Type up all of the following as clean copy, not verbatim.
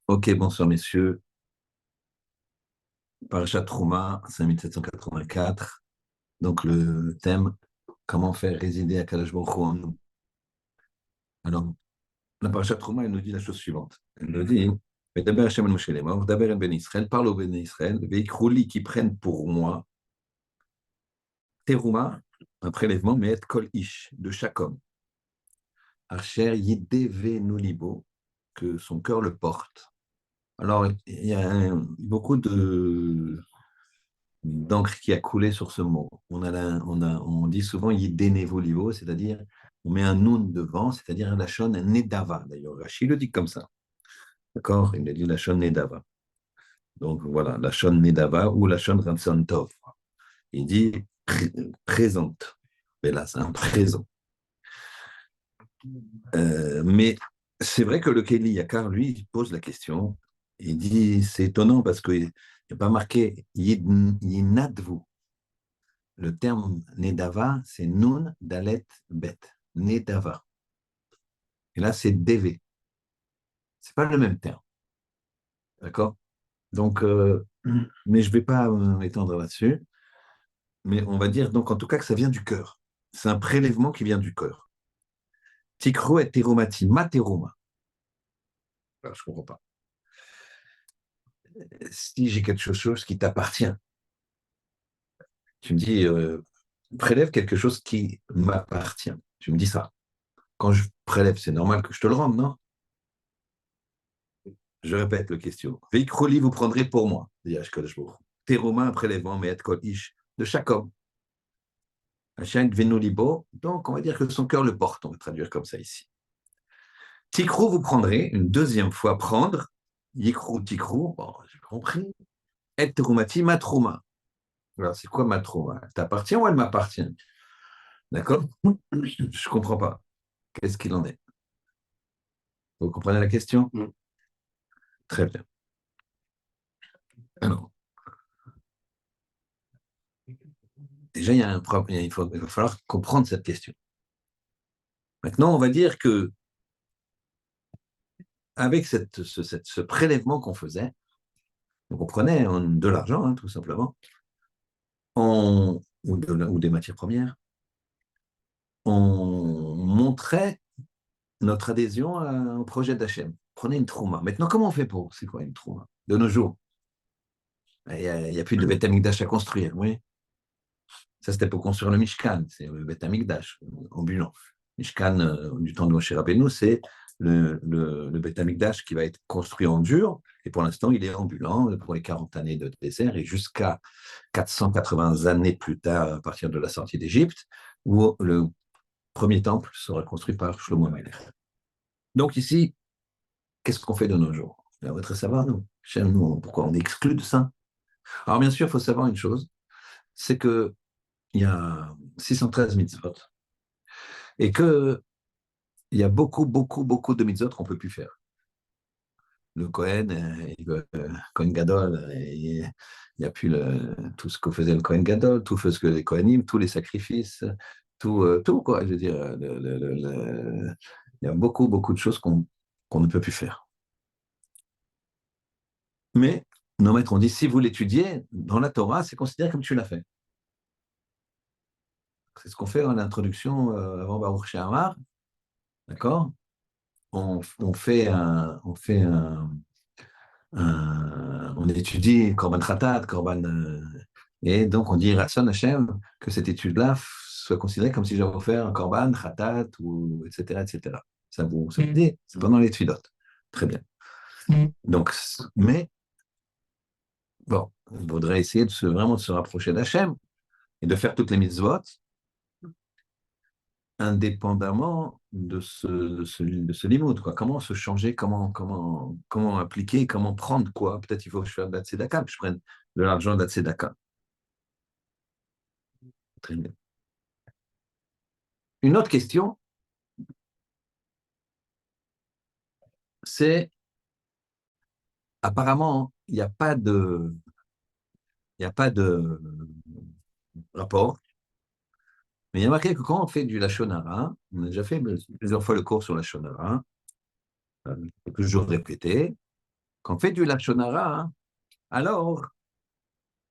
Ok, bonsoir messieurs. Parashat Trouma, 5784. Donc le thème, comment faire résider Akadosh Baruch Hu en nous. Alors, la Parashat Trouma, elle nous dit la chose suivante. Elle nous dit, Medaber Hashem el Moshe Lemor, Daber el Ben Israël, parle au Ben Israël, Veikrouli qui prennent pour moi, Terouma, un prélèvement, mais et kol ish, de chaque homme. Archer Yideve Nolibo, que son cœur le porte. Alors, il y a beaucoup d'encre qui a coulé sur ce mot. On dit souvent Yidénévolivo, c'est-à-dire on met un nun devant, c'est-à-dire un lachon nedava. D'ailleurs, Rachid le dit comme ça. D'accord? Il a dit lachon nedava. Donc voilà, lachon nedava ou lachon ranson tov. Il dit présente. Mais là, c'est un présent. Mais c'est vrai que le Keli Yakar, lui, il pose la question. Il dit, c'est étonnant parce qu'il n'y a pas marqué Yinadvu. Le terme Nedava, c'est Nun Dalet Bet. Nedava. Et là, c'est Deve. Ce n'est pas le même terme. D'accord? Donc, mais je ne vais pas m'étendre là-dessus. Mais on va dire donc en tout cas que ça vient du cœur. C'est un prélèvement qui vient du cœur. Tikro et teromati, ma teroma. Alors, je ne comprends pas. Si j'ai quelque chose qui t'appartient, tu me dis, prélève quelque chose qui m'appartient. Tu me dis ça. Quand je prélève, c'est normal que je te le rende, non? Je répète la question. Veikroli, vous prendrez pour moi, dit Ashkadosh Baruch Hu. Teroma, un prélèvement, mais et kol ish, de chaque homme. Hachem Venolibo, donc on va dire que son cœur le porte, on va traduire comme ça ici. Tikrou, vous prendrez, une deuxième fois prendre, Yikrou, Tikrou, bon, j'ai compris. Et Terumati, ma trouma. Alors, c'est quoi ma trouma? Elle t'appartient ou elle m'appartient? D'accord? Je ne comprends pas. Qu'est-ce qu'il en est? Vous comprenez la question? Très bien. Alors, déjà, il y a un problème, il va falloir comprendre cette question. Maintenant, on va dire que avec ce prélèvement qu'on faisait, donc on prenait de l'argent, tout simplement, ou des matières premières, on montrait notre adhésion au projet d'Hachem. Prenez une trouma. Maintenant, comment on fait pour? C'est quoi une trouma? De nos jours, il n'y a plus de Beth Amikdash à construire, oui. Ça, c'était pour construire le Mishkan, c'est le Beth Amikdash, ambulant. Mishkan, du temps de Moshe Rabbeinu, c'est le Beth Amikdash qui va être construit en dur, et pour l'instant, il est ambulant pour les 40 années de désert, et jusqu'à 480 années plus tard, à partir de la sortie d'Égypte, où le premier temple sera construit par Shlomo Melech. Donc ici, qu'est-ce qu'on fait de nos jours? On va très savoir, nous, pourquoi on est exclu de ça? Alors bien sûr, il faut savoir une chose, c'est qu'il y a 613 mitzvot, et qu'il y a beaucoup, beaucoup, beaucoup de mitzvot qu'on ne peut plus faire. Le Kohen, Kohen Gadol, il n'y a plus tout ce que faisait le Kohen Gadol, tout ce que les Kohanim, tous les sacrifices, tout quoi. Je veux dire, il y a beaucoup, beaucoup de choses qu'on ne peut plus faire. Mais nos maîtres ont dit, si vous l'étudiez, dans la Torah, c'est considéré comme tu l'as fait. C'est ce qu'on fait en introduction avant Baruch She'amar, d'accord? On étudie Korban Khatat, Korban, et donc on dit Ratson Hashem que cette étude-là soit considérée comme si j'avais fait un Korban Khatat ou etc. etc. Ça vous dit? C'est pendant les Tfilot. Très bien. Donc, mais bon, il faudrait essayer vraiment de se rapprocher d'Hachem et de faire toutes les mitzvot indépendamment de ce limoud, quoi. Comment se changer, comment appliquer, comment prendre quoi. Peut-être il faut que je fasse de la tzedaka, que je prenne de l'argent de la tzedaka. Très bien. Une autre question, c'est apparemment, il n'y a pas de rapport Mais il y a marqué que quand on fait du Lachon Hara, on a déjà fait plusieurs fois le cours sur Lachon Hara, toujours répété, quand on fait du Lachon Hara, alors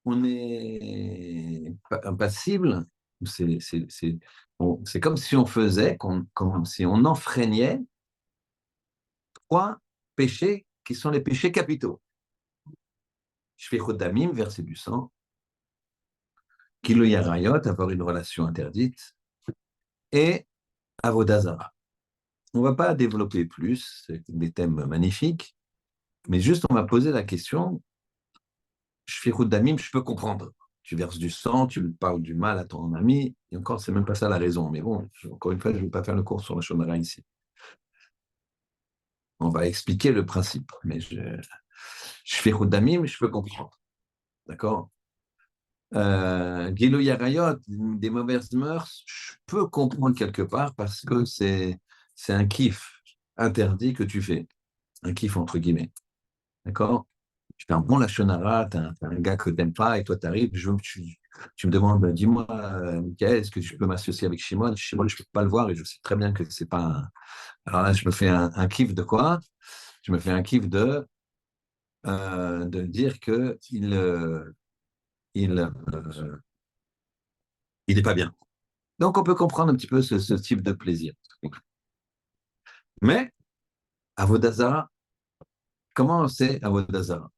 on est impassible, c'est comme si on faisait, comme si on enfreignait trois péchés qui sont les péchés capitaux. Shfichut damim, verser du sang, Kilo Yarayot, avoir une relation interdite, et Avodazara. On ne va pas développer plus, c'est des thèmes magnifiques, mais juste on va poser la question, Shfichut damim, je peux comprendre. Tu verses du sang, tu parles du mal à ton ami, et encore, c'est même pas ça la raison. Mais bon, encore une fois, je ne vais pas faire le cours sur la Shonara ici. On va expliquer le principe, mais je fais Damim, je peux comprendre. D'accord. Gilo Yarayot, des mauvaises mœurs, je peux comprendre quelque part parce que c'est un kiff interdit que tu fais. Un kiff entre guillemets. D'accord. Tu fais un bon lachonara, t'as un gars que t'aimes pas et toi t'arrives, tu me demandes, dis-moi, Michael, est-ce que tu peux m'associer avec Shimon? Shimon, je peux pas le voir et je sais très bien que c'est pas Alors là, je me fais un kiff de quoi? Je me fais un kiff de dire que il, il n'est pas bien. Donc, on peut comprendre un petit peu ce type de plaisir. Mais, Avodazara, comment c'est Avodazara?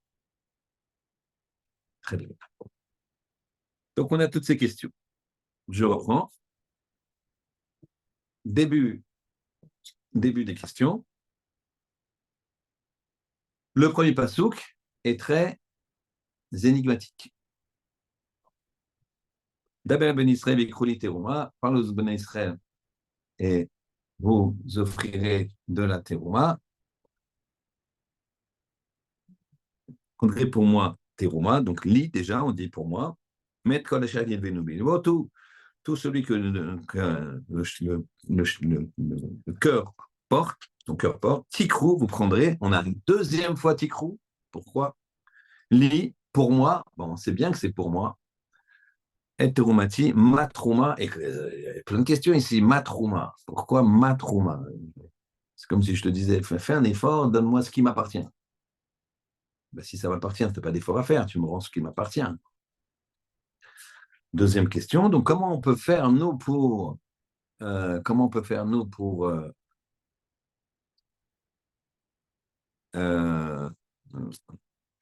Très bien. Donc, on a toutes ces questions. Je reprends. Début des questions. Le premier pasouk est très énigmatique. D'abord, Ben Israël et Kroli Terouma, parle aux Ben Israël et vous offrirez de la Terouma. Comprenez pour moi Terouma, donc lit déjà, on dit pour moi. Mettre Kolachad Yedvenobi. Tout celui que le cœur porte, ton cœur porte, Tikrou, vous prendrez, on a une deuxième fois Tikrou. Pourquoi? Li, pour moi, bon, c'est bien que c'est pour moi. Et Terumati, Matrouma, et il y a plein de questions ici. Matrouma, pourquoi Matrouma? C'est comme si je te disais, fais un effort, donne-moi ce qui m'appartient. Ben, si ça m'appartient, tu n'as pas d'effort à faire, tu me rends ce qui m'appartient. Deuxième question, donc comment on peut faire nous pour euh,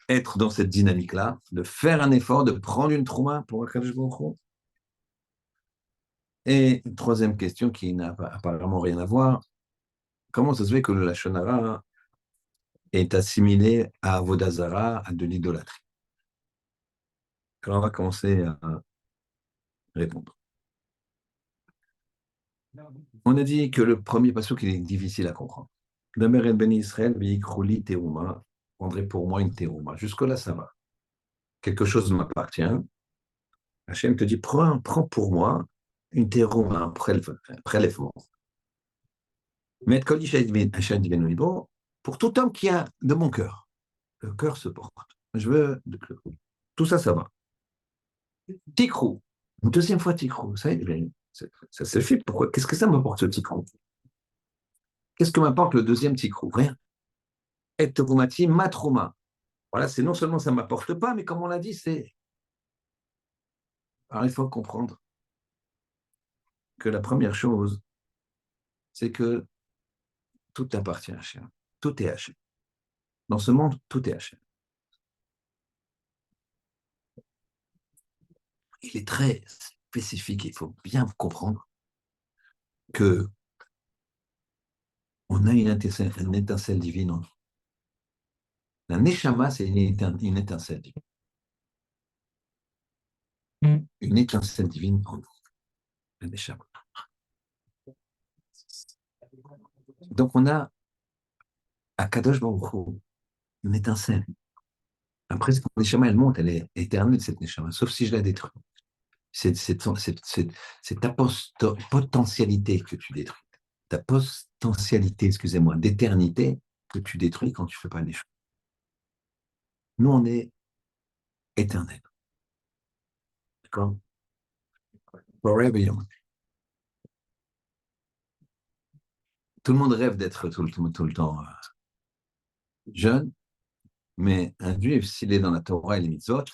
être dans cette dynamique-là, de faire un effort, de prendre une trauma pour Akadosh Baruch Hu. Et une troisième question qui n'a apparemment rien à voir, comment ça se fait que le Lashon Hara est assimilé à Avodazara, à de l'idolâtrie? Alors on va commencer à répondre. On a dit que le premier passage est difficile à comprendre. Damer el Ben Israël, Veikroli Terouma, prendrait pour moi une Terouma. Jusque-là, ça va. Quelque chose m'appartient. Hachem te dit, prends pour moi une Terouma, un prélèvement. Mais pour tout homme qui a de mon cœur, le cœur se porte. Je veux tout ça, ça va. Tikrou, une deuxième fois Tikrou, ça se fait. Pourquoi? Qu'est-ce que ça m'apporte ce Tikrou? Qu'est-ce que m'apporte le deuxième Tikrou? Rien. Et Terumati, ma trauma. Voilà, c'est non seulement ça ne m'apporte pas, mais comme on l'a dit, c'est. Alors il faut comprendre que la première chose, c'est que tout appartient à Hachem. Tout est Hachem. Dans ce monde, tout est Hachem. Il est très spécifique, il faut bien comprendre que on a une étincelle divine en nous. La Neshama, c'est une étincelle divine. Une étincelle divine en nous. La Neshama. Donc on a à Kadosh Baruch Hu, une étincelle. Après, cette Neshama, elle monte, elle est éternelle, cette Neshama, sauf si je la détruis. C'est ta potentialité que tu détruis. Ta potentialité, excusez-moi, d'éternité que tu détruis quand tu ne fais pas les choses. Nous, on est éternel. D'accord? Forever young. Tout le monde rêve d'être tout le temps jeune, mais un juif, s'il est dans la Torah et les mitzvot,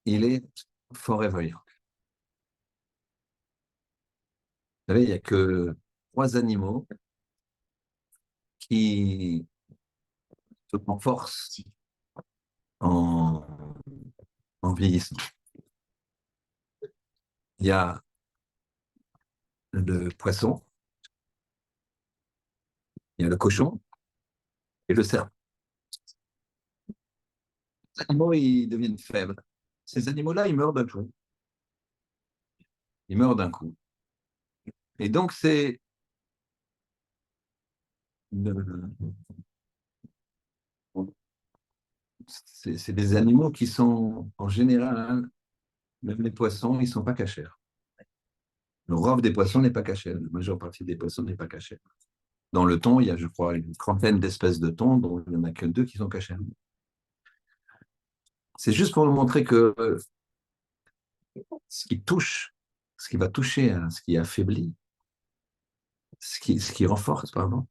il est forever young. Vous savez, il n'y a que 3 animaux qui se renforcent en, en vieillissant. Il y a le poisson, il y a le cochon et le cerf. Les animaux, ils deviennent faibles. Ces animaux-là, ils meurent d'un coup. Ils meurent d'un coup. Et donc, c'est des animaux qui sont, en général, même les poissons, ils ne sont pas cachers. Le rove des poissons n'est pas caché. La majeure partie des poissons n'est pas cachée. Dans le thon, il y a, je crois, une trentaine d'espèces de thon, dont il n'y en a que 2 qui sont cachées. C'est juste pour nous montrer que ce qui touche, ce qui va toucher, ce qui affaiblit, ce qui renforce, pardon,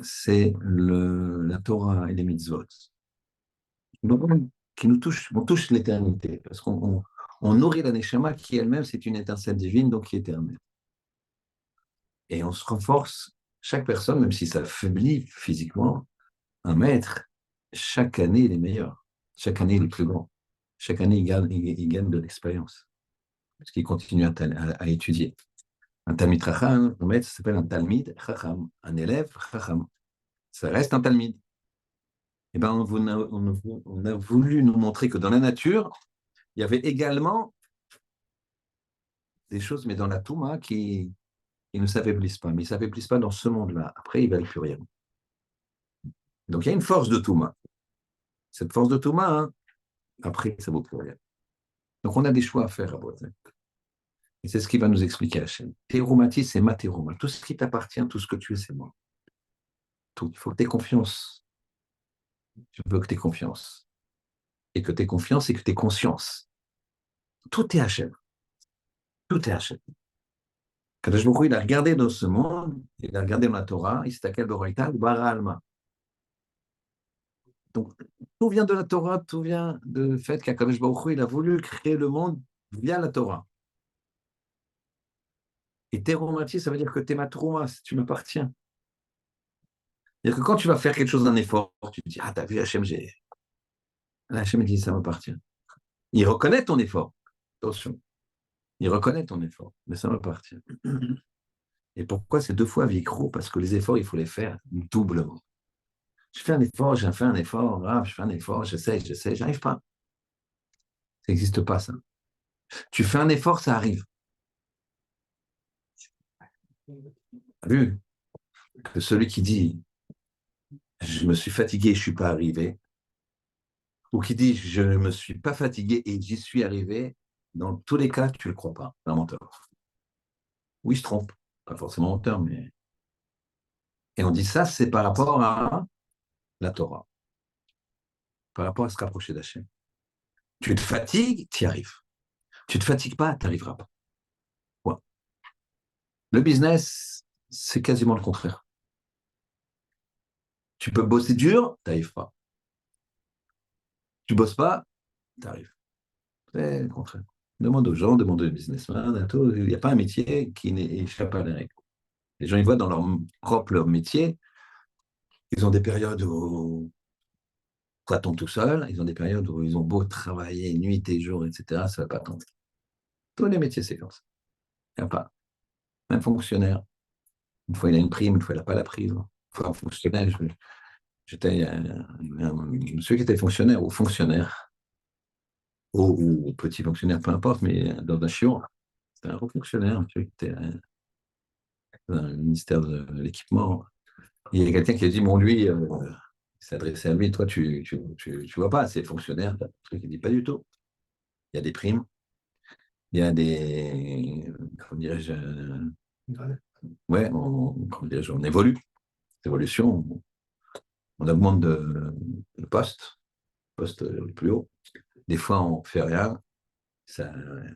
c'est la Torah et les mitzvot. Donc, qui nous touche, on touche l'éternité, parce qu'on nourrit la Neshama qui elle-même, c'est une étincelle divine, donc qui est éternelle. Et on se renforce, chaque personne, même si ça affaiblit physiquement, un maître, chaque année, il est meilleur. Chaque année, il est plus grand. Chaque année, il gagne de l'expérience, parce qu'il continue à étudier. Un Talmid Chacham, un maître, ça s'appelle un Talmid Chacham, un élève Chacham. Ça reste un Talmid. Eh ben, on a voulu nous montrer que dans la nature, il y avait également des choses, mais dans la Touma, qui ne s'affaiblissent pas. Mais ils ne s'affaiblissent pas dans ce monde-là. Après, ils ne valent plus rien. Donc, il y a une force de Touma. Cette force de Touma, hein, après, ça ne vaut plus rien. Donc, on a des choix à faire à Boisé. Et c'est ce qui va nous expliquer Hachem. Terumati, c'est ma teruma. Tout ce qui t'appartient, tout ce que tu es, c'est moi. Tout. Il faut que tu aies confiance. Je veux que tu aies confiance. Et que tu aies confiance et que tu aies conscience. Tout est Hachem. Tout est Hachem. Kadosh Baruch Hu, il a regardé dans ce monde, il a regardé dans la Torah, il s'est Boroïta, Bara Alma. Donc, tout vient de la Torah, tout vient du fait qu'Akadosh Baruch Hu, il a voulu créer le monde via la Torah. Et terumati, ça veut dire que t'es ma trouma, tu m'appartiens. C'est-à-dire que quand tu vas faire quelque chose d'un effort, tu te dis, ah, t'as vu, Hachem, Hachem dit, ça m'appartient. Il reconnaît ton effort. Attention. Il reconnaît ton effort, mais ça m'appartient. Et pourquoi c'est 2 fois vicro? Parce que les efforts, il faut les faire doublement. Je fais un effort, j'ai fait un effort, grave, je fais un effort, j'essaie, j'arrive pas. Ça n'existe pas, ça. Tu fais un effort, ça arrive. T'as vu que celui qui dit, je me suis fatigué, je ne suis pas arrivé, ou qui dit, je ne me suis pas fatigué et j'y suis arrivé, dans tous les cas, tu ne le crois pas, c'est un menteur. Oui, je trompe, pas forcément menteur, mais... Et on dit ça, c'est par rapport à la Torah, par rapport à se rapprocher d'Hachem. Tu te fatigues, tu y arrives. Tu ne te fatigues pas, tu n'y arriveras pas. Ouais. Le business, c'est quasiment le contraire. Tu peux bosser dur, tu n'y arrives pas. Tu ne bosses pas, tu arrives. C'est le contraire. Demande aux gens, demande aux businessmen, à tout. Il n'y a pas un métier qui n'échappe à la règle. Les gens, ils voient dans leur métier, ils ont des périodes où ça tombe tout seul, ils ont des périodes où ils ont beau travailler nuit et jour, etc., ça ne va pas tomber. Tous les métiers, c'est comme ça. Il n'y a pas. Un fonctionnaire, une fois il a une prime, une fois il n'a pas la prime. Une fois un fonctionnaire, j'étais un monsieur qui était fonctionnaire ou fonctionnaire, ou petit fonctionnaire, peu importe, mais dans un chiot, c'était un haut fonctionnaire, monsieur qui était dans le ministère de l'équipement. Il y a quelqu'un qui a dit, bon, lui, il s'est adressé à lui, toi, tu vois pas, c'est fonctionnaire. Le truc, il dit pas du tout. Il y a des primes, il y a des, comment dirais-je, ouais, on évolue, évolution, on augmente de poste plus haut. Des fois, on ne fait rien, ça,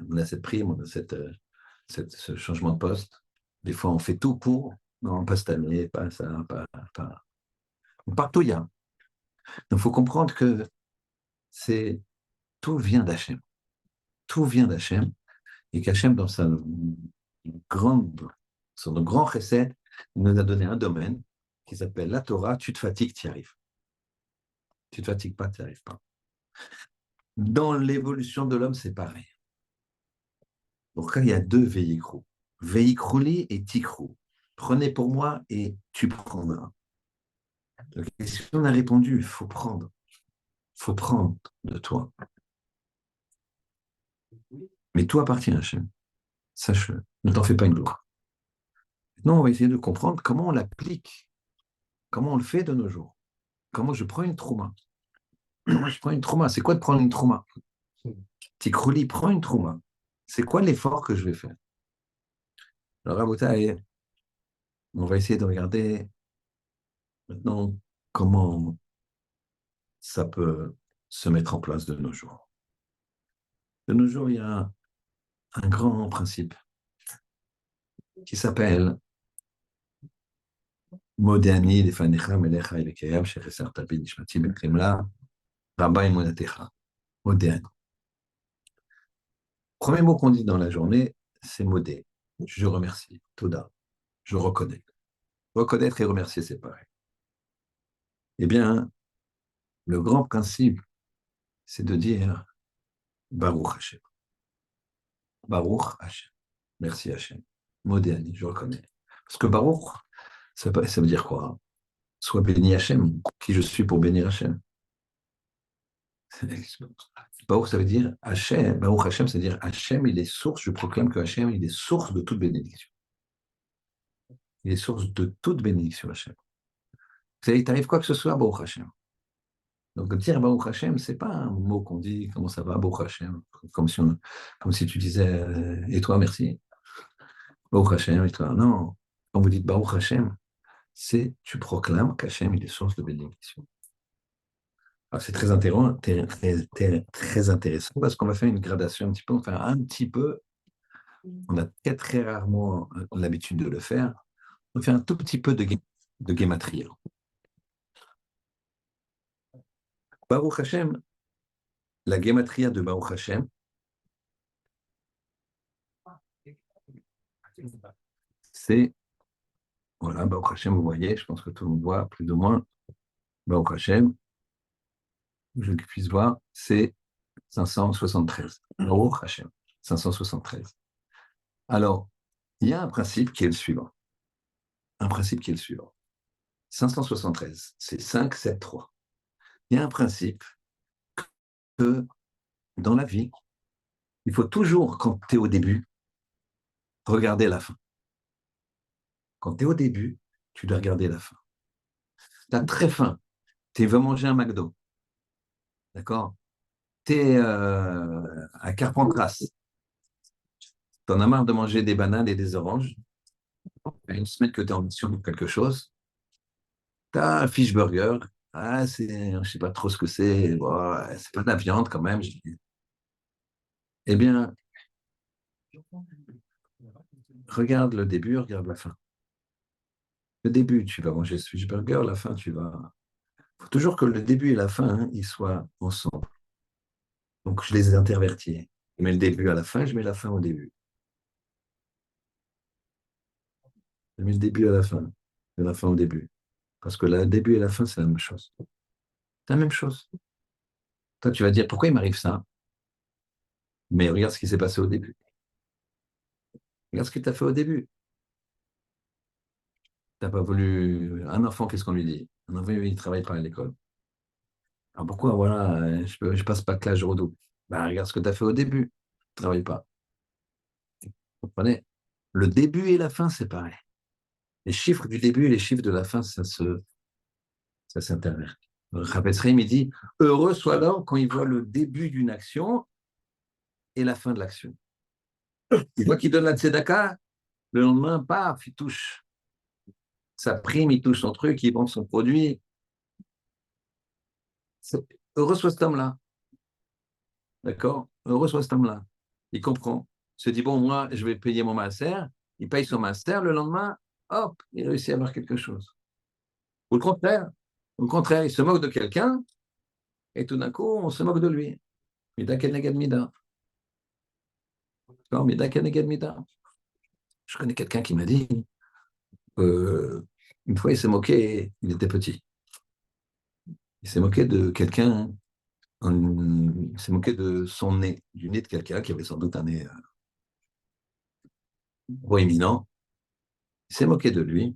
on a cette prime, on a ce changement de poste. Des fois, on fait tout pour. Non, pas cette année, pas ça, pas. Partout, il y a. Il faut comprendre que c'est tout vient d'Hachem. Tout vient d'Hachem. Et qu'Hachem, dans grande, son grand recette, il nous a donné un domaine qui s'appelle la Torah. Tu te fatigues, tu y arrives. Tu ne te fatigues pas, tu n'y arrives pas. Dans l'évolution de l'homme, c'est pareil. Donc là, il y a deux véhikrou. Véikrouli et tikrou. Prenez pour moi et tu prendras. Donc, si on a répondu, il faut prendre. Il faut prendre de toi. Mais tout appartient à Hachem. Sache-le. Ne t'en fais pas une gloire. Maintenant, on va essayer de comprendre comment on l'applique. Comment on le fait de nos jours. Comment je prends une trauma. Comment je prends une trauma. C'est quoi de prendre une trauma? Tikrouli, prends une trauma. C'est quoi l'effort que je vais faire? Alors, Rabotai, on va essayer de regarder maintenant comment ça peut se mettre en place de nos jours. De nos jours, il y a un grand principe qui s'appelle Modéani, Lefanecha, Melecha, Elekeyam, Shecheser, Tabi, Nishmati, Bekrimla, Rabba et Monatecha. Modéani. Premier mot qu'on dit dans la journée, c'est Modé. Je remercie. Toda. Je reconnais. Reconnaître et remercier, c'est pareil. Eh bien, le grand principe, c'est de dire Baruch Hashem. Baruch Hashem. Merci Hashem. Modéani, je reconnais. Parce que Baruch, ça veut dire quoi? Sois béni Hachem, qui je suis pour bénir Hachem. Baruch, ça veut dire Hachem. Baruch Hachem, ça veut dire Hachem, il est source, je proclame que Hachem, il est source de toute bénédiction. Il est source de toute bénédiction, Hachem. Il t'arrive quoi que ce soit, Baruch Hachem. Donc, dire Baruch Hachem, c'est pas un mot qu'on dit, comment ça va, Baruch Hachem, comme si tu disais, et toi, merci. Baruch Hachem, et toi. Non, quand vous dites Baruch Hachem, c'est tu proclames qu'Hachem, il est source de bénédiction. Alors, c'est très intéressant, très intéressant parce qu'on va faire une gradation un petit peu, enfin un petit peu, on a très rarement l'habitude de le faire, on fait un tout petit peu de guématria. Baruch Hashem, la guématria de Baruch Hashem, c'est, voilà, Baruch Hashem, vous voyez, je pense que tout le monde voit plus ou moins, Baruch Hashem, je puisse voir, c'est 573. Baruch Hashem, 573. Alors, il y a un principe qui est le suivant. Un principe qui est le suivant. 573, c'est 5, 7, 3. Il y a un principe que dans la vie, il faut toujours, quand tu es au début, regarder la fin. Quand tu es au début, tu dois regarder la fin. Tu as très faim, tu veux manger un McDo, d'accord? Tu es à Carpentras, tu en as marre de manger des bananes et des oranges, il y a une semaine que tu es en mission de quelque chose, tu as un fish burger, je ne sais pas trop ce que c'est, c'est pas de la viande quand même. Eh bien, regarde le début, regarde la fin. Le début, tu vas manger ce fish burger, la fin, tu vas. Il faut toujours que le début et la fin, ils soient ensemble. Donc, je les intervertis. Je mets le début à la fin, je mets la fin au début. Je mets le début à la fin, et la fin au début. Parce que le début et la fin, c'est la même chose. C'est la même chose. Toi, tu vas dire, pourquoi il m'arrive ça? Mais regarde ce qui s'est passé au début. Regarde ce que tu as fait au début. Tu n'as pas voulu. Un enfant, qu'est-ce qu'on lui dit? Un enfant, il ne travaille pas à l'école. Alors pourquoi, voilà, je ne passe pas de classe, je redouble. Ben, regarde ce que tu as fait au début. Tu ne travailles pas. Vous comprenez? Le début et la fin, c'est pareil. Les chiffres du début et les chiffres de la fin, ça s'intervertit. Chavetz Chaim, il dit, heureux soit l'homme quand il voit le début d'une action et la fin de l'action. Il voit qu'il donne la tzedaka, le lendemain, paf, il touche sa prime, il touche son truc, il vend son produit. Heureux soit cet homme-là. D'accord? Heureux soit cet homme-là. Il comprend. Il se dit, bon, moi, je vais payer mon maaser, il paye son master, le lendemain, hop, il réussit à avoir quelque chose. Ou le contraire. Au contraire, il se moque de quelqu'un, et tout d'un coup, on se moque de lui. Mida keneged mida. Non, mida keneged mida. Je connais quelqu'un qui m'a dit, une fois, il s'est moqué, il était petit. Il s'est moqué de quelqu'un, il s'est moqué de son nez, du nez de quelqu'un qui avait sans doute un nez proéminent. Il s'est moqué de lui.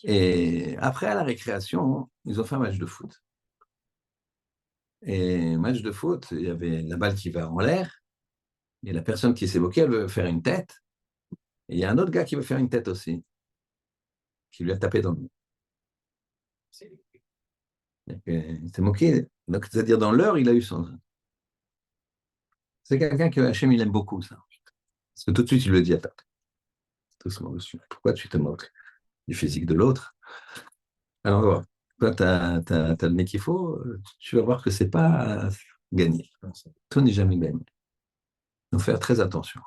Et après, à la récréation, ils ont fait un match de foot. Et match de foot, il y avait la balle qui va en l'air, et la personne qui s'est moquée, elle veut faire une tête. Et il y a un autre gars qui veut faire une tête aussi, qui lui a tapé dans le dos. Il s'est moqué. Donc, c'est-à-dire, dans l'heure, il a eu son. C'est quelqu'un que Hachem, il aime beaucoup, ça. Parce que tout de suite, il lui dit, attends, doucement dessus. Pourquoi tu te moques du physique de l'autre? Alors, on va voir. Toi, tu as le nez qu'il faut, tu vas voir que c'est pas gagné. Tout n'est jamais gagné. Donc, faire très attention.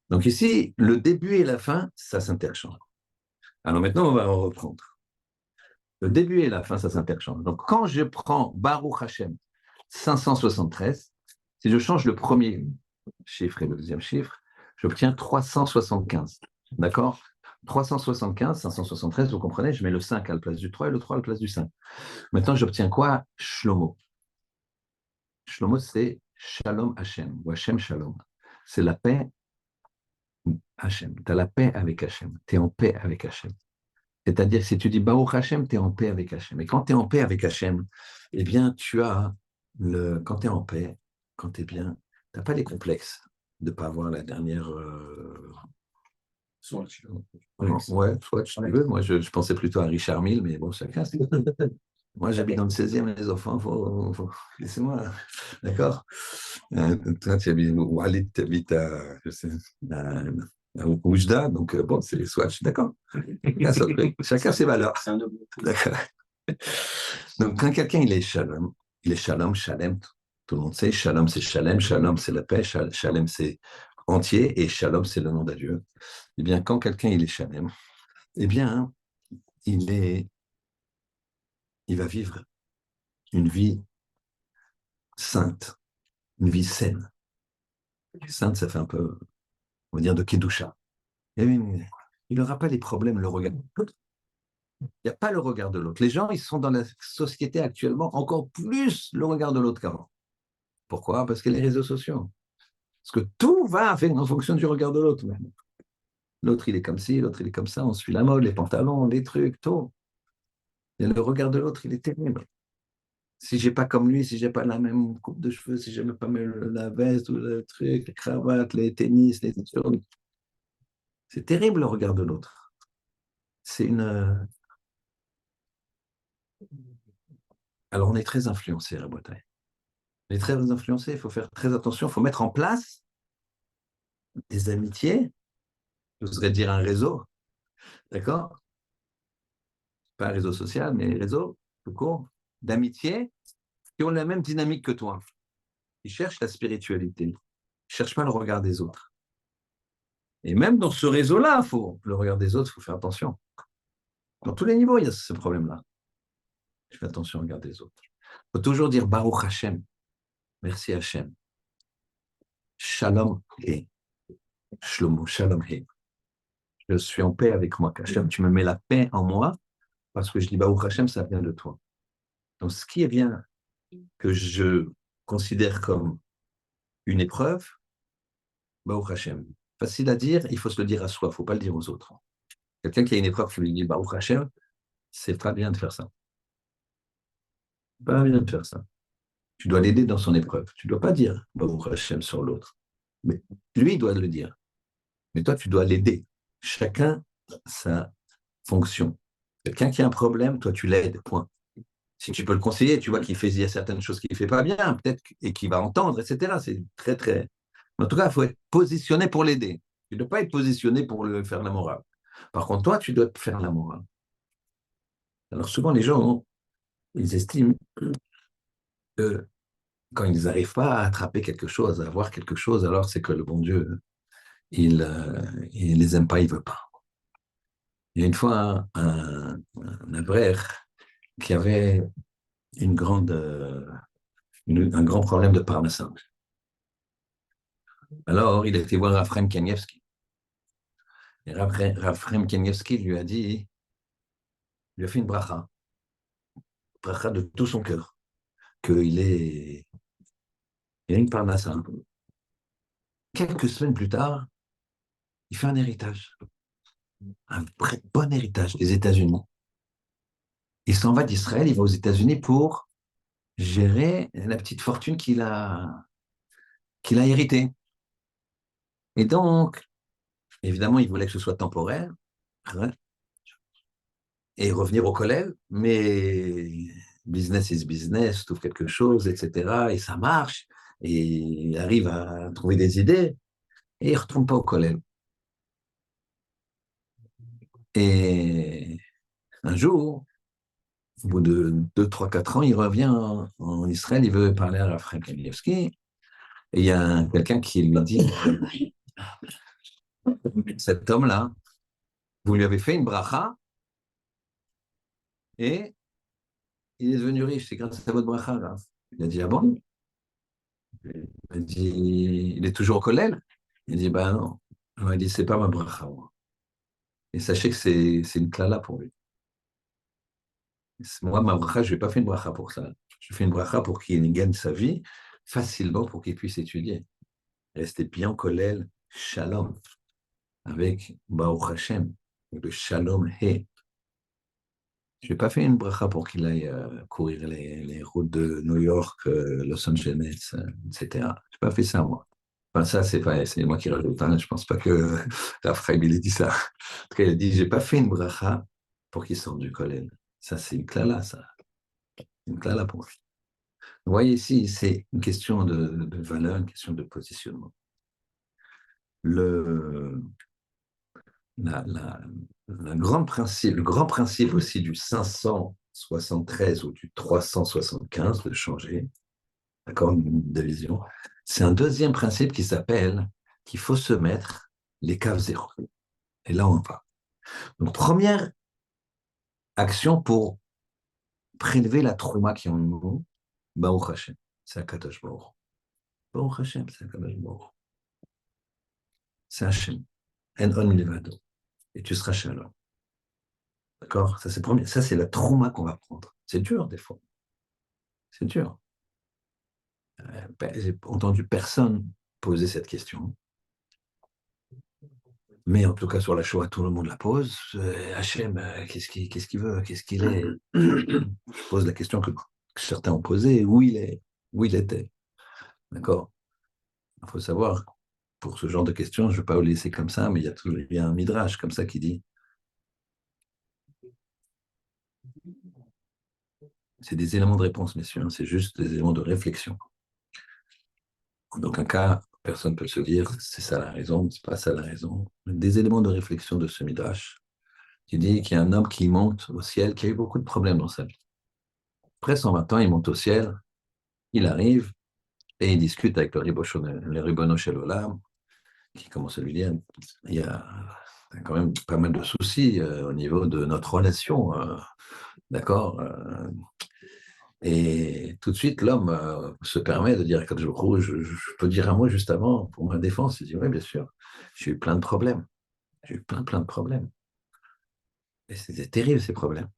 Donc, ici, le début et la fin, ça s'interchange. Alors, maintenant, on va reprendre. Le début et la fin, ça s'interchange. Donc, quand je prends Baruch Hashem 573, si je change le premier chiffre et le deuxième chiffre, j'obtiens 375. D'accord? 375, 573, vous comprenez, je mets le 5 à la place du 3 et le 3 à la place du 5. Maintenant, j'obtiens quoi? Shlomo. Shlomo, c'est Shalom Hashem, ou Hashem Shalom. C'est la paix Hashem. Tu as la paix avec Hashem. Tu es en paix avec Hashem. C'est-à-dire, si tu dis Baruch Hashem, tu es en paix avec Hashem. Et quand tu es en paix avec Hashem, eh bien, quand tu es en paix, quand tu es bien, tu n'as pas les complexes de ne pas avoir la dernière. Soit tu veux. Moi, je pensais plutôt à Richard Mille, mais bon, chacun. Moi, j'habite dans le 16e, les enfants, laissez-moi. D'accord? Toi, tu habites, Walid, tu habites à Oujda, donc bon, c'est les Swatch, d'accord? Chacun ses valeurs. D'accord. Donc, quand quelqu'un il est shalom, shalem, tout le monde sait, shalom c'est shalom c'est la paix, shalem c'est entier, et shalom c'est le nom d'Adieu. Eh bien, quand quelqu'un il est shalem, eh bien, il va vivre une vie sainte, une vie saine. Sainte, ça fait un peu, on va dire, de Kedusha. Il n'aura pas les problèmes, le regard de l'autre. Il n'y a pas le regard de l'autre. Les gens, ils sont dans la société actuellement encore plus le regard de l'autre qu'avant. Pourquoi? Parce que les réseaux sociaux. Parce que tout va en fonction du regard de l'autre. L'autre, il est comme ci, l'autre, il est comme ça. On suit la mode, les pantalons, les trucs, tout. Et le regard de l'autre, il est terrible. Si j'ai pas comme lui, si j'ai pas la même coupe de cheveux, si j'aime pas la veste ou le truc, les cravates, les tennis, les choses, c'est terrible le regard de l'autre. C'est une. Alors on est très influencé à la boîte. On est très influencé, il faut faire très attention, il faut mettre en place des amitiés, je voudrais dire un réseau, d'accord? Pas un réseau social, mais un réseau, tout court, d'amitié qui ont la même dynamique que toi. Ils cherchent la spiritualité, ils ne cherchent pas le regard des autres. Et même dans ce réseau-là, le regard des autres, il faut faire attention. Dans tous les niveaux, il y a ce problème-là. Je fais attention au regard des autres. Il faut toujours dire Baruch Hashem. Merci Hashem. Shalom He. Shlomo, Shalom He. Je suis en paix avec moi. Hashem, tu me mets la paix en moi parce que je dis Baruch Hashem, ça vient de toi. Donc, ce qui est bien que je considère comme une épreuve, Baruch Hashem. Facile à dire, il faut se le dire à soi, il ne faut pas le dire aux autres. Quelqu'un qui a une épreuve qui lui dit Baruch Hashem, c'est pas bien de faire ça. Pas bien de faire ça. Tu dois l'aider dans son épreuve. Tu ne dois pas dire Baruch Hashem sur l'autre. Mais lui, il doit le dire. Mais toi, tu dois l'aider. Chacun sa fonction. Quelqu'un qui a un problème, toi, tu l'aides, point. Si tu peux le conseiller, tu vois qu'il fait, il y a certaines choses qu'il ne fait pas bien, peut-être, et qu'il va entendre, etc. C'est très, très. En tout cas, il faut être positionné pour l'aider. Tu ne dois pas être positionné pour le faire la morale. Par contre, toi, tu dois faire la morale. Alors, souvent, les gens, ils estiment que quand ils n'arrivent pas à attraper quelque chose, à avoir quelque chose, alors c'est que le bon Dieu, il les aime pas, il veut pas. Il y a une fois un abrère qui avait une grande, un grand problème de parnassa. Alors, il a été voir Raphaël Kanievski. Et Raphaël Kanievski lui a dit, lui a fait une bracha de tout son cœur, il a une parnassa. Quelques semaines plus tard, il fait un héritage, un très bon héritage des États-Unis. Il s'en va d'Israël, il va aux États-Unis pour gérer la petite fortune qu'il a héritée. Et donc, évidemment, il voulait que ce soit temporaire hein, et revenir au collège, mais business is business, trouve quelque chose, etc. Et ça marche, et il arrive à trouver des idées, et il ne retourne pas au collège. Et un jour, au bout de 2, 3, 4 ans, il revient en Israël, il veut parler à Raphaël Kanievski, et il y a quelqu'un qui lui dit, cet homme-là, vous lui avez fait une bracha, et il est devenu riche, c'est grâce à votre bracha, là. Il a dit, ah bon? Il a dit, il est toujours au collège? Il dit, bah non. Alors, il dit, c'est pas ma bracha, moi. Et sachez que c'est une klala pour lui. Moi, ma bracha, je ne vais pas faire une bracha pour ça. Je fais une bracha pour qu'il gagne sa vie facilement pour qu'il puisse étudier. Rester bien au collège, shalom, avec Baruch Hashem, le shalom he. Je n'ai pas fait une bracha pour qu'il aille courir les routes de New York, Los Angeles, etc. Je n'ai pas fait ça, moi. Enfin, ça, c'est moi qui rajoute. Hein. Je ne pense pas que Raphaël il ait dit ça. En tout cas, il a dit, j'ai pas fait une bracha pour qu'il sorte du collège. Ça, c'est une klala, ça. Une klala pour lui. Vous voyez ici, c'est une question de valeur, une question de positionnement. Le, la, la, le grand principe aussi du 573 ou du 375 de changer, d'accord, de vision, c'est un deuxième principe qui s'appelle qu'il faut se mettre les caves zéro. Et là, on va. Donc, première action pour prélever la trauma qui est en nous, Baruch Hashem, c'est Akadosh Baruch. Baruch Hashem, c'est Akadosh Baruch. C'est Hashem. En on levado. Et tu seras shalom. D'accord? Ça, c'est la trauma qu'on va prendre. C'est dur, des fois. C'est dur. J'ai entendu personne poser cette question. Mais en tout cas, sur la Shoah, tout le monde la pose. Hachem, qu'est-ce qu'il veut? Qu'est-ce qu'il est? Je pose la question que certains ont posée. Où il est? Où il était? D'accord? Il faut savoir, pour ce genre de questions, je ne vais pas vous laisser comme ça, mais il y a un midrash comme ça qui dit c'est des éléments de réponse, messieurs, hein, c'est juste des éléments de réflexion. En aucun cas, personne ne peut se dire c'est ça la raison, c'est pas ça la raison. Des éléments de réflexion de ce midrash qui dit qu'il y a un homme qui monte au ciel, qui a eu beaucoup de problèmes dans sa vie. Après 120 ans, il monte au ciel, il arrive et il discute avec le Ribono Shel Olam, qui commence à lui dire il y a quand même pas mal de soucis au niveau de notre relation, d'accord Et tout de suite, l'homme se permet de dire à Kadosh Baruch Hu, je peux dire un mot juste avant pour ma défense. Il dit oui, bien sûr, j'ai eu plein de problèmes. J'ai eu plein de problèmes. Et c'était terrible ces problèmes.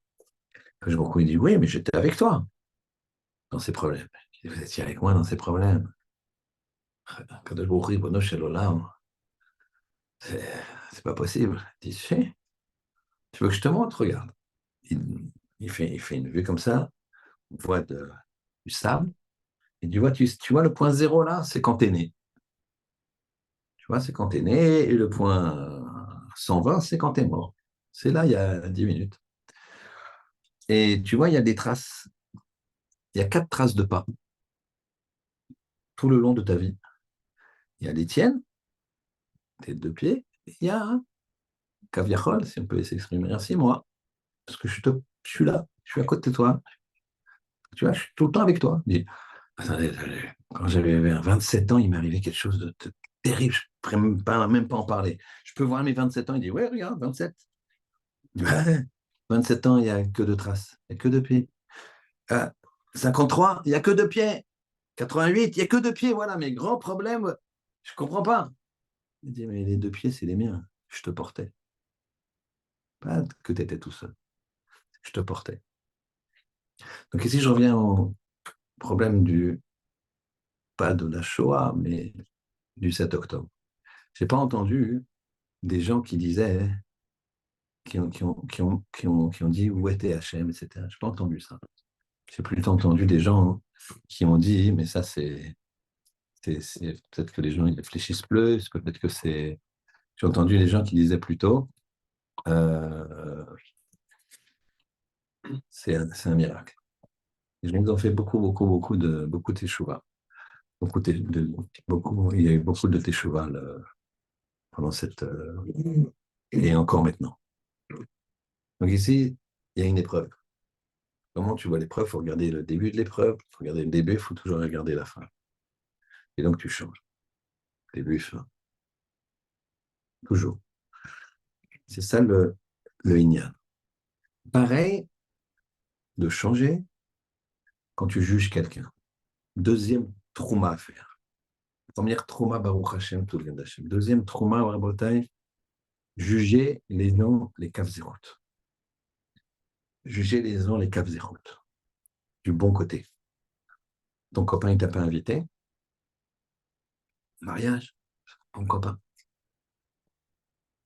Kadosh Baruch Hu il dit oui, mais j'étais avec toi dans ces problèmes. Il dit, vous étiez avec moi dans ces problèmes. Kadosh Baruch Hu, Bono Shel Olam, c'est pas possible. Il dit tu veux que je te montre? Regarde. Il fait une vue comme ça, on voit du sable. Et tu vois le point zéro là, c'est quand tu es né. Tu vois, c'est quand tu es né, et le point 120, c'est quand tu es mort. C'est là, il y a 10 minutes. Et tu vois, il y a des traces. Il y a 4 traces de pas tout le long de ta vie. Il y a les tiennes, tes 2 pieds, et il y a un caviarol, si on peut s'exprimer ainsi, moi. Parce que je suis là, je suis à côté de toi. Tu vois, je suis tout le temps avec toi. Attendez, quand j'avais 27 ans, il m'est arrivé quelque chose de terrible, je ne pourrais même pas en parler. Je peux voir mes 27 ans, il dit, ouais, regarde, 27. Je dis, ouais, 27 ans, il n'y a que deux traces, il n'y a que deux pieds. 53, il n'y a que deux pieds. 88, il n'y a que deux pieds, voilà, mes grands problèmes, je ne comprends pas. Il dit, mais les deux pieds, c'est les miens, je te portais. Pas que tu étais tout seul, je te portais. Donc ici, je reviens au problème pas de la Shoah, mais du 7 octobre. Je n'ai pas entendu des gens qui disaient, qui ont dit où était Hachem, etc. Je n'ai pas entendu ça. J'ai plutôt entendu des gens qui ont dit, mais ça, peut-être que les gens ils réfléchissent plus, peut-être que c'est. J'ai entendu les gens qui disaient plutôt, euh, c'est un miracle. Les gens ont fait beaucoup de teshuva. Il y a eu beaucoup de teshuva pendant cette. Et encore maintenant. Donc ici, il y a une épreuve. Comment tu vois l'épreuve? Il faut regarder le début de l'épreuve. Il faut regarder le début, il faut toujours regarder la fin. Et donc tu changes. Début, fin. Toujours. C'est ça le Inyan. Pareil de changer quand tu juges quelqu'un. Deuxième trauma à faire. Première trauma, Baruch Hashem, tout le bien d'Hachem. Deuxième trauma, Rabotai, juger les gens, les kafzerot. Juger les gens, les kafzerot. Du bon côté. Ton copain, il t'a pas invité. Mariage, ton copain.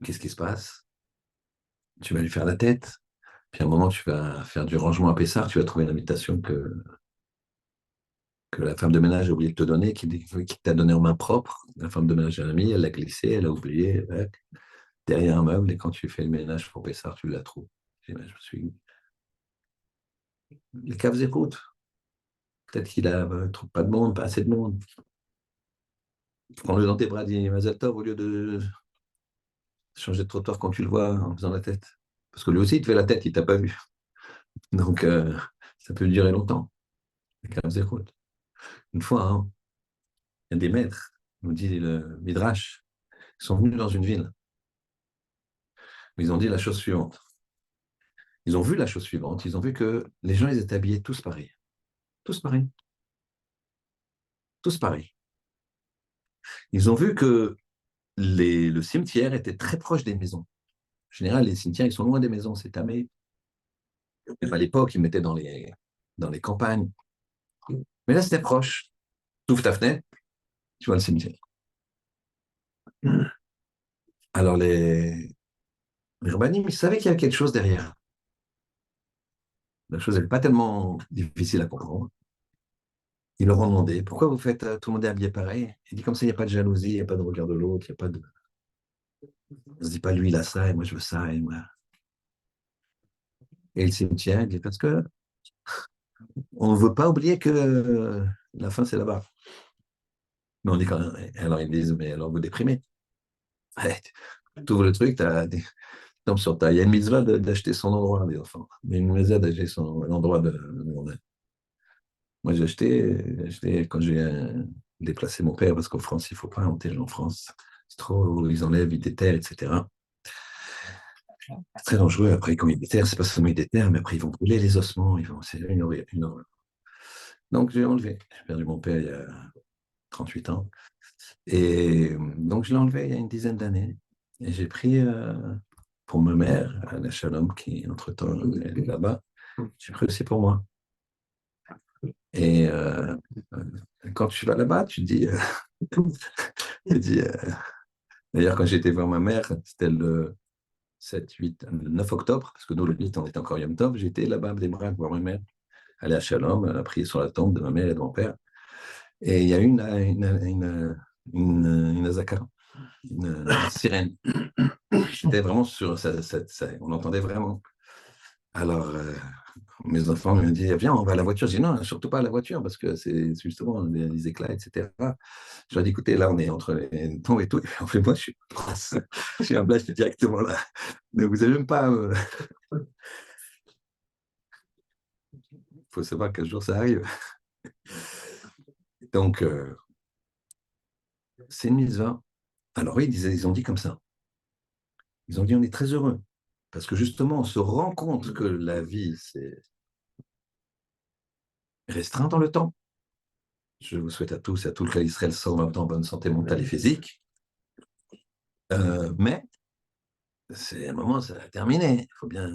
Qu'est-ce qui se passe? Tu vas lui faire la tête. Puis à un moment, tu vas faire du rangement à Pessard, tu vas trouver une invitation que la femme de ménage a oublié de te donner, qui t'a donné en main propre. La femme de ménage a mis, elle l'a glissé, elle a oublié, derrière un meuble, et quand tu fais le ménage pour Pessard, tu la trouves. Je me suis. Les caves écoutent. Peut-être qu'il a pas de monde, pas assez de monde. Prends-le dans tes bras, dis Mazel Tov, au lieu de changer de trottoir quand tu le vois en faisant la tête. Parce que lui aussi, il te fait la tête, il t'a pas vu. Donc, ça peut durer longtemps. Les caves écoutent. Une fois, hein, il y a des maîtres, nous dit le Midrash, ils sont venus dans une ville. Ils ont dit la chose suivante. Ils ont vu la chose suivante. Ils ont vu que les gens, ils étaient habillés tous pareils. Tous pareils. Tous pareils. Ils ont vu que le cimetière était très proche des maisons. En général, les cimetières, ils sont loin des maisons, c'est tamé. À l'époque, ils mettaient dans les campagnes. Mais là, c'était proche. Tu ouvres ta fenêtre, tu vois le cimetière. Alors, les urbanistes, ils savaient qu'il y avait quelque chose derrière. La chose n'est pas tellement difficile à comprendre. Ils leur ont demandé, pourquoi vous faites tout le monde est habillé pareil? Il dit, comme ça, il n'y a pas de jalousie, il n'y a pas de regard de l'autre, il n'y a pas de. On ne se dit pas, lui, il a ça, et moi, je veux ça, et moi. Et le cimetière, il dit, parce que on ne veut pas oublier que la fin, c'est là-bas. Mais on dit quand même, alors ils disent, mais alors vous déprimez. Ouais, tu ouvres le truc, il y a une mitzvah d'acheter son endroit, des enfants. Mais une mitzvah d'acheter l'endroit de. Moi, j'ai acheté quand j'ai déplacé mon père, parce qu'en France, il ne faut pas enterrer en France. C'est trop, ils enlèvent, ils déterrent, etc. C'est très dangereux. Après, quand ils déterrent, c'est pas seulement ils déterrent, mais après, ils vont brûler les ossements. C'est une horreur. Donc, j'ai enlevé. J'ai perdu mon père il y a 38 ans. Et donc, je l'ai enlevé il y a une dizaine d'années. Et j'ai pris pour ma mère, la Shalom, qui entre-temps elle est là-bas, j'ai pris aussi pour moi. Et quand tu vas là-bas, tu te dis, tu dis d'ailleurs, quand j'étais voir ma mère, c'était le 7, 8, le 9 octobre, parce que nous, le 8, on était encore Yom Tov, j'étais là-bas, des bras, voir ma mère, aller à Shalom, elle a prié sur la tombe de ma mère et de mon père. Et il y a eu une azaka, une sirène. J'étais vraiment sur on entendait vraiment. Alors, mes enfants me disent, viens, on va à la voiture. Je dis, non, surtout pas à la voiture, parce que c'est justement les éclats, etc. Je leur dis, écoutez, là, on est entre les tombes et tout. En fait, moi, je suis un blast directement là. Mais vous n'avez même pas. Il faut savoir quel jour ça arrive. Donc, c'est une mitzvah. Alors oui, ils ont dit comme ça. Ils ont dit on est très heureux. Parce que justement, on se rend compte que la vie, c'est restreint dans le temps. Je vous souhaite à tous et à tout le cas Israël sans maintenant bonne santé mentale et physique. Mais c'est un moment, ça a terminé. Il faut bien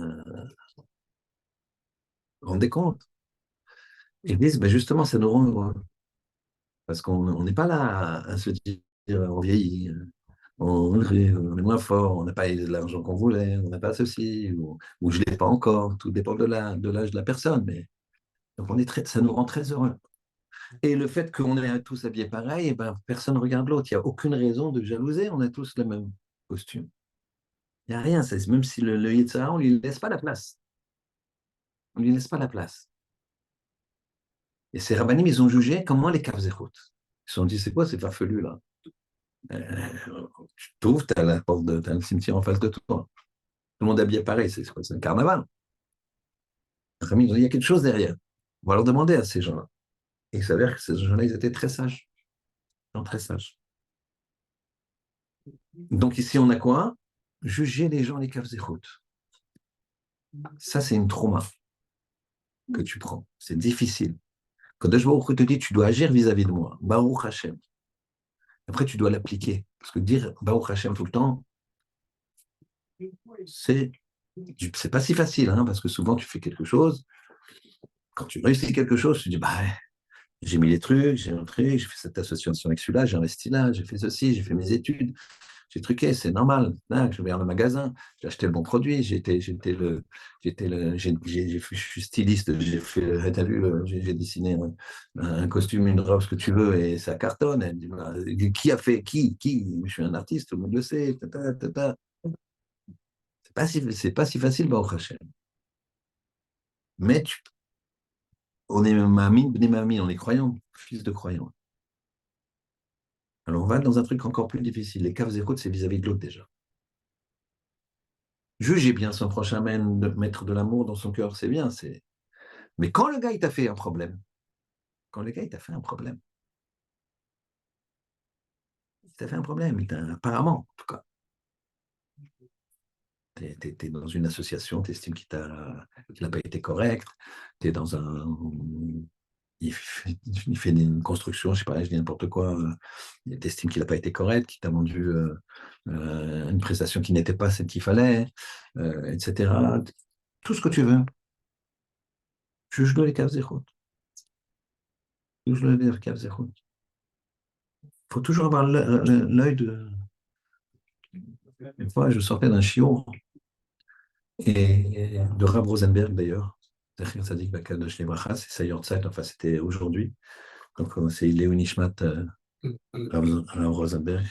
rendre compte. Et ils disent, ben justement, ça nous rend heureux. Parce qu'on n'est pas là à se dire, on vieillit, on est moins fort, on n'a pas l'argent qu'on voulait, on n'a pas ceci, ou je ne l'ai pas encore. Tout dépend de l'âge de la personne. Mais donc ça nous rend très heureux. Et le fait qu'on est tous habillés pareil, eh ben, personne ne regarde l'autre. Il n'y a aucune raison de jalouser, on a tous le même costume. Il n'y a rien, même si le Yitzhara, on ne lui laisse pas la place. On ne lui laisse pas la place. Et ces rabbinim, ils ont jugé comment les kavzechot. Ils se sont dit, c'est quoi ces farfelus là? Tu t'ouvres, tu as t'as le cimetière en face de toi. Tout le monde est habillé pareil, c'est quoi? C'est un carnaval. Les rabbinim, ils ont dit, il y a quelque chose derrière. On va leur demander à ces gens-là. Et il s'avère que ces gens-là, ils étaient très sages. Ils sont très sages. Donc ici, on a quoi? Juger les gens les kavzechot. Ça, c'est une trauma que tu prends. C'est difficile. Quand Deus Baruch te dit, tu dois agir vis-à-vis de moi, Baruch Hashem. Après, tu dois l'appliquer. Parce que dire Baruch Hashem tout le temps, c'est, c'est pas si facile, hein, parce que souvent, tu fais quelque chose. Quand tu réussis quelque chose, tu dis, bah, j'ai mis les trucs, j'ai un truc, j'ai fait cette association avec celui-là, j'ai investi là, j'ai fait ceci, j'ai fait mes études. J'ai truqué, c'est normal. Là, je vais vers le magasin, j'ai acheté le bon produit, je suis styliste, j'ai fait, t'as vu, j'ai dessiné un costume, une robe, ce que tu veux, et ça cartonne. Elle dit, bah, qui a fait, qui? Je suis un artiste, tout le monde le sait. Tata, tata. C'est pas si facile, Baruch Hashem. Mais on est mamine, bnei mamine, on est croyants, fils de croyants. Alors on va dans un truc encore plus difficile. Les caves écoutes, c'est vis-à-vis de l'autre déjà. Juger bien son prochain, de mettre de l'amour dans son cœur, c'est bien. Mais quand le gars, il t'a fait un problème, quand le gars, il t'a fait un problème, il t'a fait un problème, apparemment, en tout cas, tu es dans une association, tu estimes qu'il n'a pas été correct, tu es dans un. Il fait une construction, je sais pas, je dis n'importe quoi, tu estimes qu'il n'a pas été correct, qu'il t'a vendu une prestation qui n'était pas celle qu'il fallait, etc. Tout ce que tu veux. Juge-le les caves zéro. Juge-le les caves zéro. Il faut toujours avoir l'œil de. Une fois, je sortais d'un chiot, et de Rav Rosenberg d'ailleurs. Zachir Tzadik Bakadosh Lebracha, c'est sa yortzeit, enfin c'était aujourd'hui. Donc c'est Léo Nishmat Rav Rosenberg.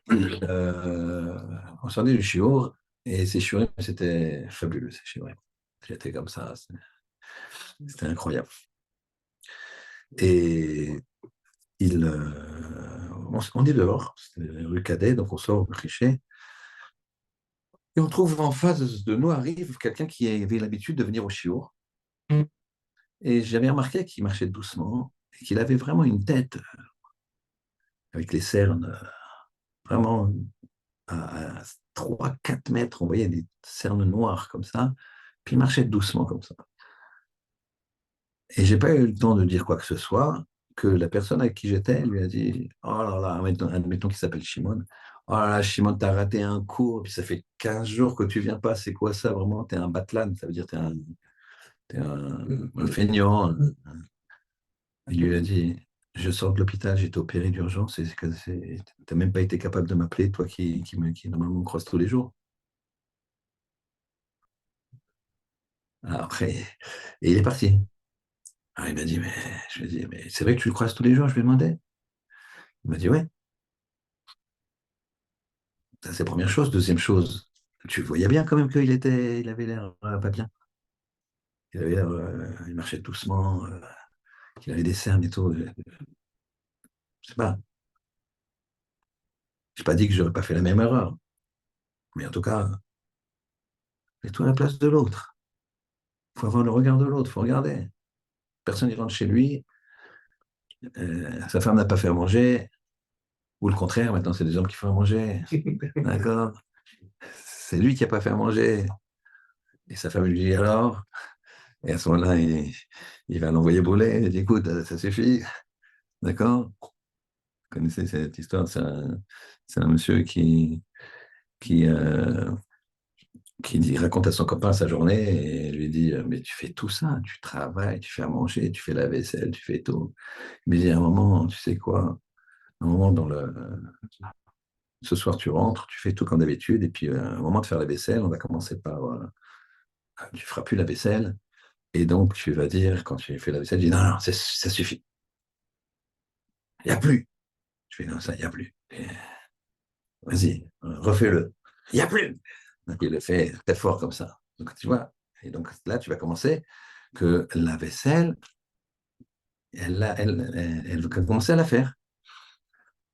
On sortait du shiur et ces shiurim, c'était fabuleux, ces shiurim. J'étais comme ça, c'était incroyable. Et on est dehors, c'était rue Cadet, donc on sort au Richer. Et on trouve en face de nous arrive quelqu'un qui avait l'habitude de venir au shiur. Et j'avais remarqué qu'il marchait doucement et qu'il avait vraiment une tête avec les cernes vraiment à 3-4 mètres. On voyait des cernes noires comme ça. Puis il marchait doucement comme ça. Et j'ai pas eu le temps de dire quoi que ce soit, que la personne avec qui j'étais lui a dit, oh là là, admettons qu'il s'appelle Shimon. Oh là là, Shimon, t'as raté un cours, puis ça fait 15 jours que tu viens pas, c'est quoi ça vraiment? T'es un batlan, ça veut dire t'es un feignant. Il lui a dit, je sors de l'hôpital, j'ai été opéré d'urgence, et t'as même pas été capable de m'appeler, toi qui normalement me croise tous les jours. Après, et il est parti. Alors il m'a dit, je lui ai dit, mais c'est vrai que tu le croises tous les jours, je lui ai demandé. Il m'a dit, ouais, ça c'est la première chose. Deuxième chose, tu voyais bien quand même il avait l'air pas bien. Il marchait doucement, qu'il avait des cernes et tout. Je sais pas, j'ai pas dit que j'aurais pas fait la même erreur, mais en tout cas, mets-toi à la place de l'autre. Il faut avoir le regard de l'autre, il faut regarder. Personne ne rentre chez lui, sa femme n'a pas fait à manger, Ou le contraire, maintenant, c'est des hommes qui font à manger. D'accord? C'est lui qui n'a pas fait à manger. Et sa femme lui dit alors? Et à ce moment-là, il va l'envoyer brûler. Il dit écoute, ça suffit. D'accord? Vous connaissez cette histoire? C'est un monsieur qui, euh, raconte à son copain sa journée et lui dit mais tu fais tout ça, tu travailles, tu fais à manger, tu fais la vaisselle, tu fais tout. Mais il dit à un moment, tu sais quoi? À un moment, ce soir, tu rentres, tu fais tout comme d'habitude, et puis à un moment de faire la vaisselle, on va commencer par tu feras plus la vaisselle, et donc tu vas dire, quand tu fais la vaisselle, tu dis non, non, ça suffit, il n'y a plus. Je fais non, ça, il n'y a plus. Vas-y, refais-le. Il n'y a plus. Donc il le fait très fort comme ça. Donc tu vois, et donc là, tu vas commencer que la vaisselle, elle va commencer à la faire.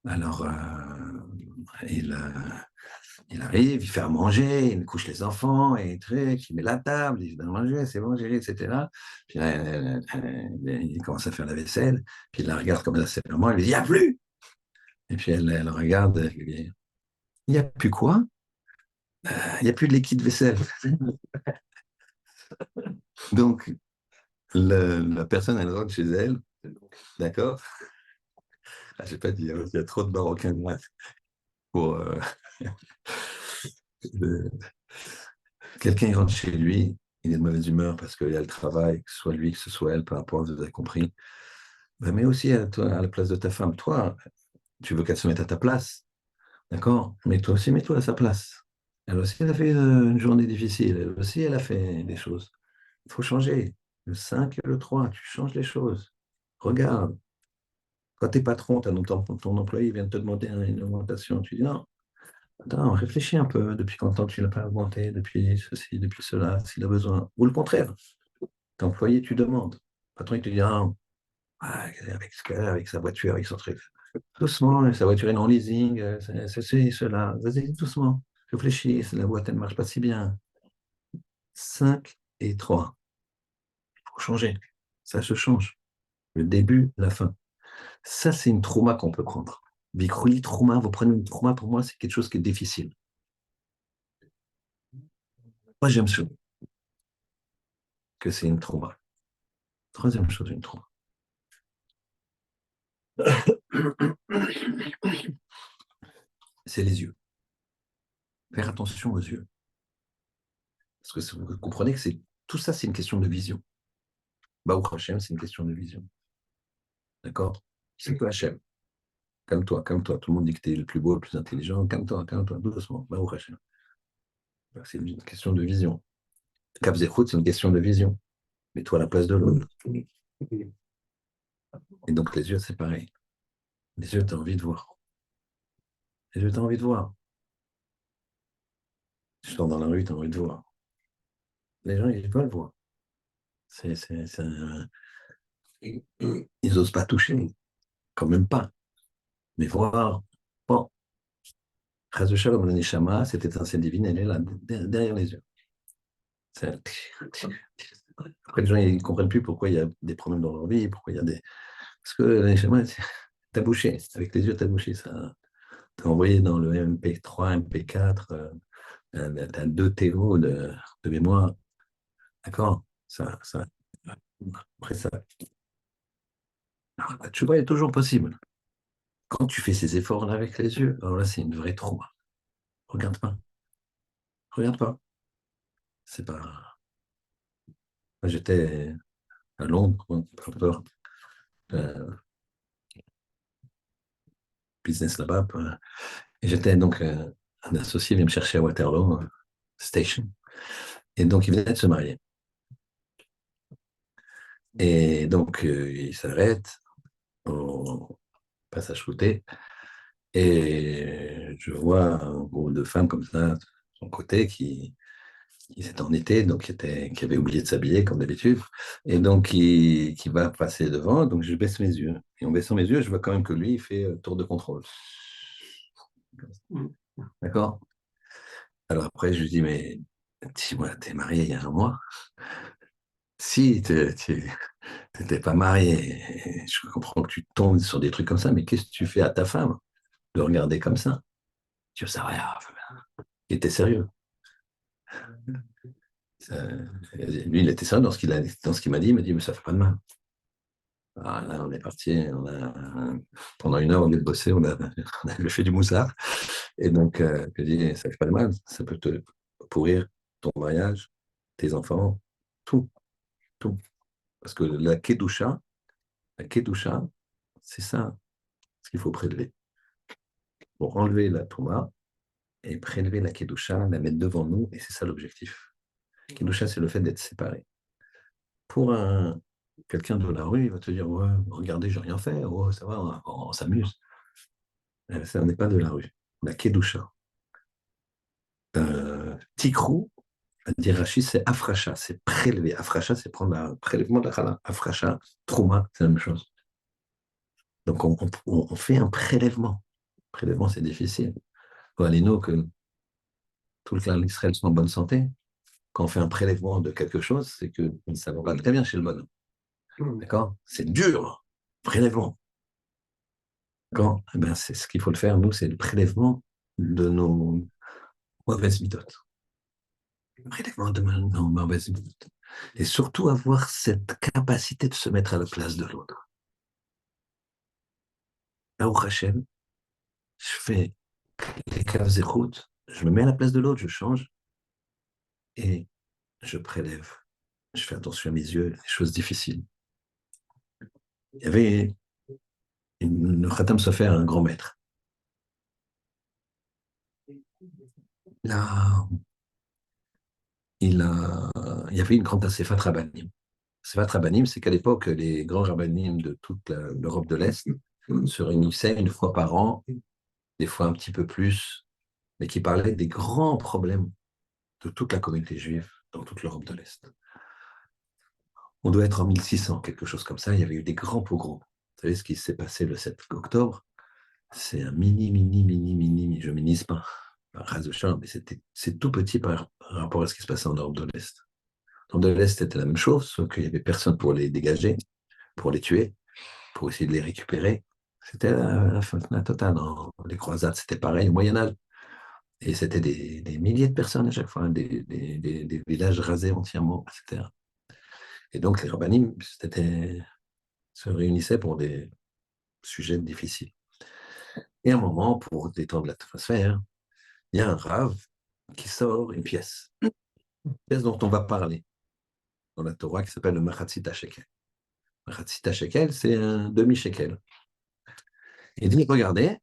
Alors, il, il arrive, il fait à manger, il couche les enfants, et truc, il met la table, il fait à manger, c'est bon, chérie, etc. Puis là, il commence à faire la vaisselle, puis il la regarde comme ça, c'est vraiment, il lui dit, il n'y a plus! Et puis elle regarde, elle lui dit, il n'y a plus quoi? Il n'y a plus de liquide vaisselle. Donc, la personne, elle rentre chez elle, d'accord? Ah, je n'ai pas dit, il y a trop de Marocains de maths pour. Le- Quelqu'un il rentre chez lui, il est de mauvaise humeur parce qu'il y a le travail, que ce soit lui, que ce soit elle, peu importe, vous avez compris. Ben, mais aussi à, toi, à la place de ta femme. Toi, tu veux qu'elle se mette à ta place, d'accord? Mais toi aussi, mets-toi à sa place. Elle aussi, elle a fait une journée difficile. Elle aussi, elle a fait des choses. Il faut changer. Le 5 et le 3, tu changes les choses. Regarde, quand t'es patron, ton employé vient de te demander une augmentation. Tu dis non, attends, réfléchis un peu. Depuis combien de temps tu l'as pas augmenté? Depuis ceci, depuis cela, s'il a besoin. Ou le contraire, t'es employé, tu demandes. Le patron, il te dit, ah, avec ce qu'elle a, avec sa voiture, avec son truc. Doucement, sa voiture est en leasing, ceci, cela. Vas-y, doucement. Réfléchis, la boîte, elle ne marche pas si bien. 5 et 3. Il faut changer. Ça se change. Le début, la fin. Ça, c'est une trauma qu'on peut prendre. Bikrouli, trauma, vous prenez une trauma, pour moi, c'est quelque chose qui est difficile. Moi, j'aime ça, que c'est une trauma. Troisième chose, une trauma. C'est les yeux. Faire attention aux yeux. Parce que vous comprenez que tout ça, c'est une question de vision. Baou Hachem, c'est une question de vision. D'accord? C'est toi, Hachem. Calme-toi, calme-toi. Tout le monde dit que tu es le plus beau, le plus intelligent. Calme-toi, doucement. Baou Hachem. C'est une question de vision. Cap Zechout, c'est une question de vision. Mets-toi à la place de l'autre. Et donc, les yeux, c'est pareil. Les yeux, tu as envie de voir. Les yeux, tu as envie de voir. Tu sors dans la rue, tu as envie de voir. Les gens, ils veulent voir. Ils n'osent pas toucher. Quand même pas. Mais voir, bon, Chas de Shalom, le Neshama, cette étincelle divine, elle est là, derrière les yeux. Après, les gens, ils ne comprennent plus pourquoi il y a des problèmes dans leur vie, pourquoi il y a des. Parce que le Neshama, t'as bouché. Avec les yeux, t'as bouché. Ça. T'as envoyé dans le MP3, MP4, t'as 2 TO de mémoire. D'accord? Après ça. Tu vois, il est toujours possible. Quand tu fais ces efforts-là avec les yeux, alors là, c'est une vraie trauma. Regarde pas. Regarde pas. C'est pas. Moi, j'étais à Londres, un peu business là-bas. Et j'étais donc un associé vient me chercher à Waterloo Station. Et donc, il venait de se marier. Et donc, il s'arrête au passage flouté. Et je vois un groupe de femmes comme ça, de son côté, qui étaient en été, donc qui avaient oublié de s'habiller, comme d'habitude. Et donc, qui va passer devant. Donc, je baisse mes yeux. Et en baissant mes yeux, je vois quand même que lui, il fait tour de contrôle. D'accord? Alors après, je lui dis, mais dis-moi, t'es marié il y a un mois? Si, tu n'étais pas marié. Je comprends que tu tombes sur des trucs comme ça, mais qu'est-ce que tu fais à ta femme? le regarder comme ça. Je dis, ça rien. Il était sérieux. Ça- Lui, il était sérieux dans ce qu'il m'a dit. Il m'a dit, mais ça fait pas de mal. Alors là, on est parti, pendant une heure, au lieu de bosser, on a fait du moussard. Et donc, je dis, ça fait pas de mal. Ça peut te pourrir ton mariage, tes enfants, tout, tout. Parce que la kedusha, c'est ça ce qu'il faut prélever. Pour enlever la touma et prélever la kedusha, la mettre devant nous, et c'est ça l'objectif. Kedusha, c'est le fait d'être séparé. Pour quelqu'un de la rue, il va te dire, ouais, regardez, j'ai rien fait, oh, ça va, on s'amuse. Ça n'est pas de la rue. La kedusha. Tikrou, dit Rachid, c'est afracha, c'est prélever. Afracha, c'est prendre un prélèvement de la chala. Afracha, trouma, c'est la même chose. Donc on fait un prélèvement. Prélèvement, c'est difficile. Allez-nous que tout le clan d'Israël soit en bonne santé. Quand on fait un prélèvement de quelque chose, c'est que ça va pas très bien chez le bonhomme. D'accord? C'est dur, prélèvement. D'accord? Eh ben, c'est ce qu'il faut le faire, nous, c'est le prélèvement de nos mauvaises méthodes. Le prélèvement de nos mauvaises méthodes. Et surtout avoir cette capacité de se mettre à la place de l'autre. Là, au Hachem, je fais les caves et routes, je me mets à la place de l'autre, je change et je prélève. Je fais attention à mes yeux, les choses difficiles. Il y avait le Khatam Sofer, un grand maître. Là, il y avait une grande Asefat Rabbanim. Asefat Rabbanim, c'est qu'à l'époque, les grands Rabbanim de toute l'Europe de l'Est se réunissaient une fois par an, des fois un petit peu plus, mais qui parlaient des grands problèmes de toute la communauté juive dans toute l'Europe de l'Est. On doit être en 1600, quelque chose comme ça. Il y avait eu des grands pogroms. Vous savez ce qui s'est passé le 7 octobre? C'est un je minimise pas, race de char, mais c'est tout petit par rapport à ce qui se passait en Europe de l'Est. En Europe de l'Est, c'était la même chose, sauf qu'il n'y avait personne pour les dégager, pour les tuer, pour essayer de les récupérer. C'était la fin totale. Les croisades, c'était pareil au Moyen-Âge. Et c'était des milliers de personnes à chaque fois, des villages rasés entièrement, etc. Et donc, les rabbinim se réunissaient pour des sujets difficiles. Et à un moment, pour détendre l'atmosphère, il y a un rave qui sort une pièce dont on va parler dans la Torah qui s'appelle le Machatzit Shekel. Machatzit Shekel, c'est un demi-shekel. Il dit, regardez,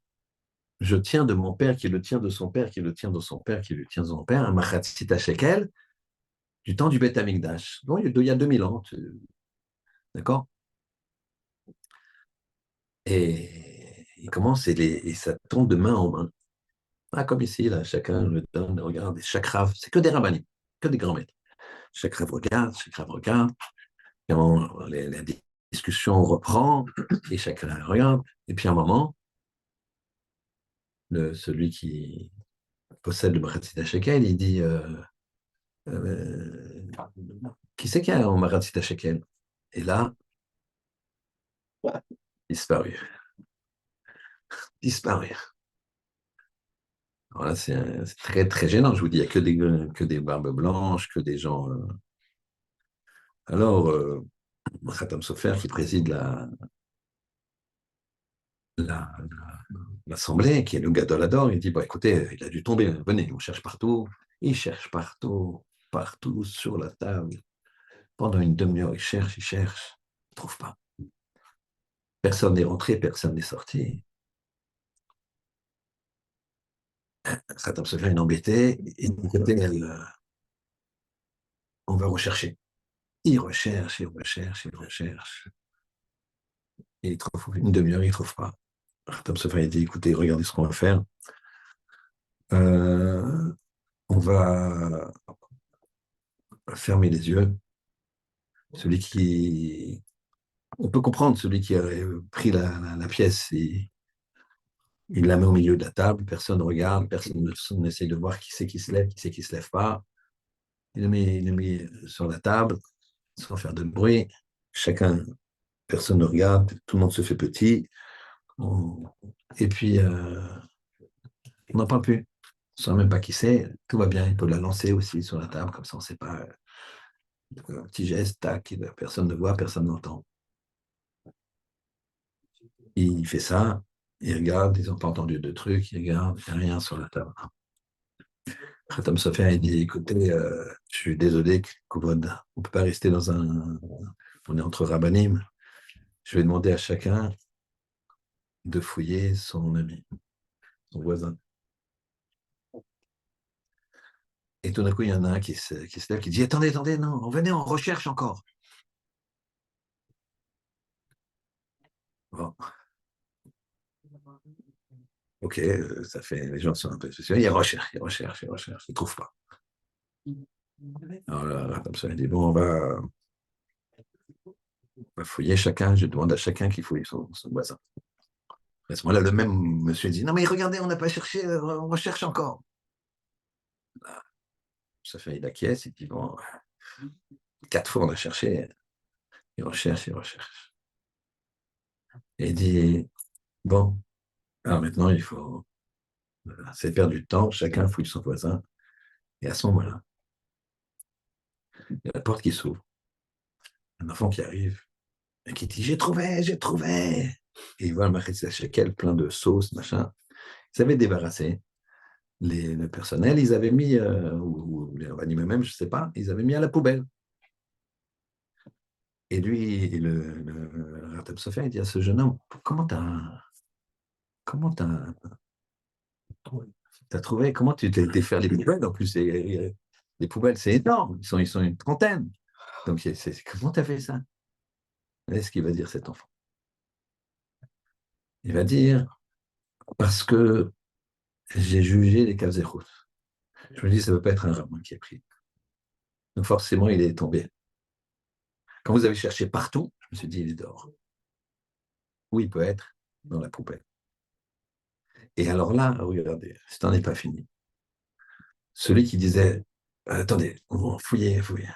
je tiens de mon père qui le tient de son père, qui le tient de son père, qui le tient de son père, un Machatzit Shekel du temps du Beth Amikdash. Bon, il y a 2000 ans, d'accord? Et il commence et ça tombe de main en main. Ah, comme ici, là, chacun le donne, regarde, et chaque rave, c'est que des rabbinim, que des grands maîtres. Chaque rave regarde, et la discussion reprend, et chacun regarde, et puis à un moment, celui qui possède le Maratzita Shekel, il dit euh, qui c'est qui a un Maratzita Shekel? Et là, disparu. Disparu. Alors là, c'est très, très gênant, je vous dis, il n'y a que des barbes blanches, que des gens. Alors, Khatam Sofer, qui préside la- l'assemblée, qui est le Gadolador, il dit, bon, écoutez, il a dû tomber, venez, on cherche partout. Il cherche partout, partout, sur la table. Pendant une demi-heure, il cherche, il ne trouve pas. Personne n'est rentré, personne n'est sorti. Khatam Sofer est embêté, et on va rechercher. Il recherche, il recherche, il recherche. Et il trouve une demi-heure, il ne trouve pas. Khatam Sofer a dit, écoutez, regardez ce qu'on va faire. Euh, on va fermer les yeux. Celui qui, on peut comprendre, celui qui a pris la pièce, il la met au milieu de la table, personne ne regarde, personne n'essaie de voir qui c'est qui se lève, qui c'est qui se lève pas. Il le met sur la table, sans faire de bruit. Chacun, personne ne regarde, tout le monde se fait petit. On- Et puis, on n'en parle plus. On ne sait même pas qui c'est. Tout va bien. Il peut la lancer aussi sur la table, comme ça, on ne sait pas. Un petit geste, tac, personne ne voit, personne n'entend. Il fait ça, il regarde, ils n'ont pas entendu de trucs, il regarde, il n'y a rien sur la table. Khatam Sofer, il dit, écoutez, je suis désolé, Kouvod, on ne peut pas rester dans un... On est entre rabbinim. Je vais demander à chacun de fouiller son ami, son voisin. Et tout d'un coup, il y en a un qui se lève, qui dit, attendez, attendez, non, venez, on recherche encore. Bon, ok, ça fait, les gens sont un peu spéciaux. Ils recherchent, ils recherchent, ils recherchent, ils ne trouvent pas. Alors là, comme ça, il dit, bon, on va fouiller chacun, je demande à chacun qui fouille son voisin. À ce moment-là, le même monsieur dit, non, mais regardez, on n'a pas cherché, on recherche encore. Là, ça fait, il acquiesce, il dit, bon, 4 fois on a cherché, il recherche, il recherche. Et il dit, bon, alors maintenant, il faut, c'est perdre du temps, chacun fouille son voisin. Et à ce moment-là, il y a la porte qui s'ouvre, un enfant qui arrive, et qui dit, j'ai trouvé, j'ai trouvé. Et il voit le Machitzah Shekel plein de sauces, machin. Ils avaient débarrassé le personnel, ils avaient mis, ou les animés même, je ne sais pas, ils avaient mis à la poubelle. Et lui, le Ratab Sofer, il dit à ce jeune homme, comment t'as trouvé, comment tu t'es été faire les poubelles? En plus, les poubelles, c'est énorme, ils sont une trentaine. Donc, comment t'as fait ça? Est-ce qu'il va dire cet enfant? Il va dire, parce que j'ai jugé les Kavzechut. Je me dis, ça ne peut pas être un rabbin qui a pris. Donc, forcément, il est tombé. Quand vous avez cherché partout, je me suis dit, il est dehors. Où il peut être? Dans la poubelle. Et alors là, regardez, ce n'en est pas fini. Celui qui disait, attendez, fouillez, fouillez.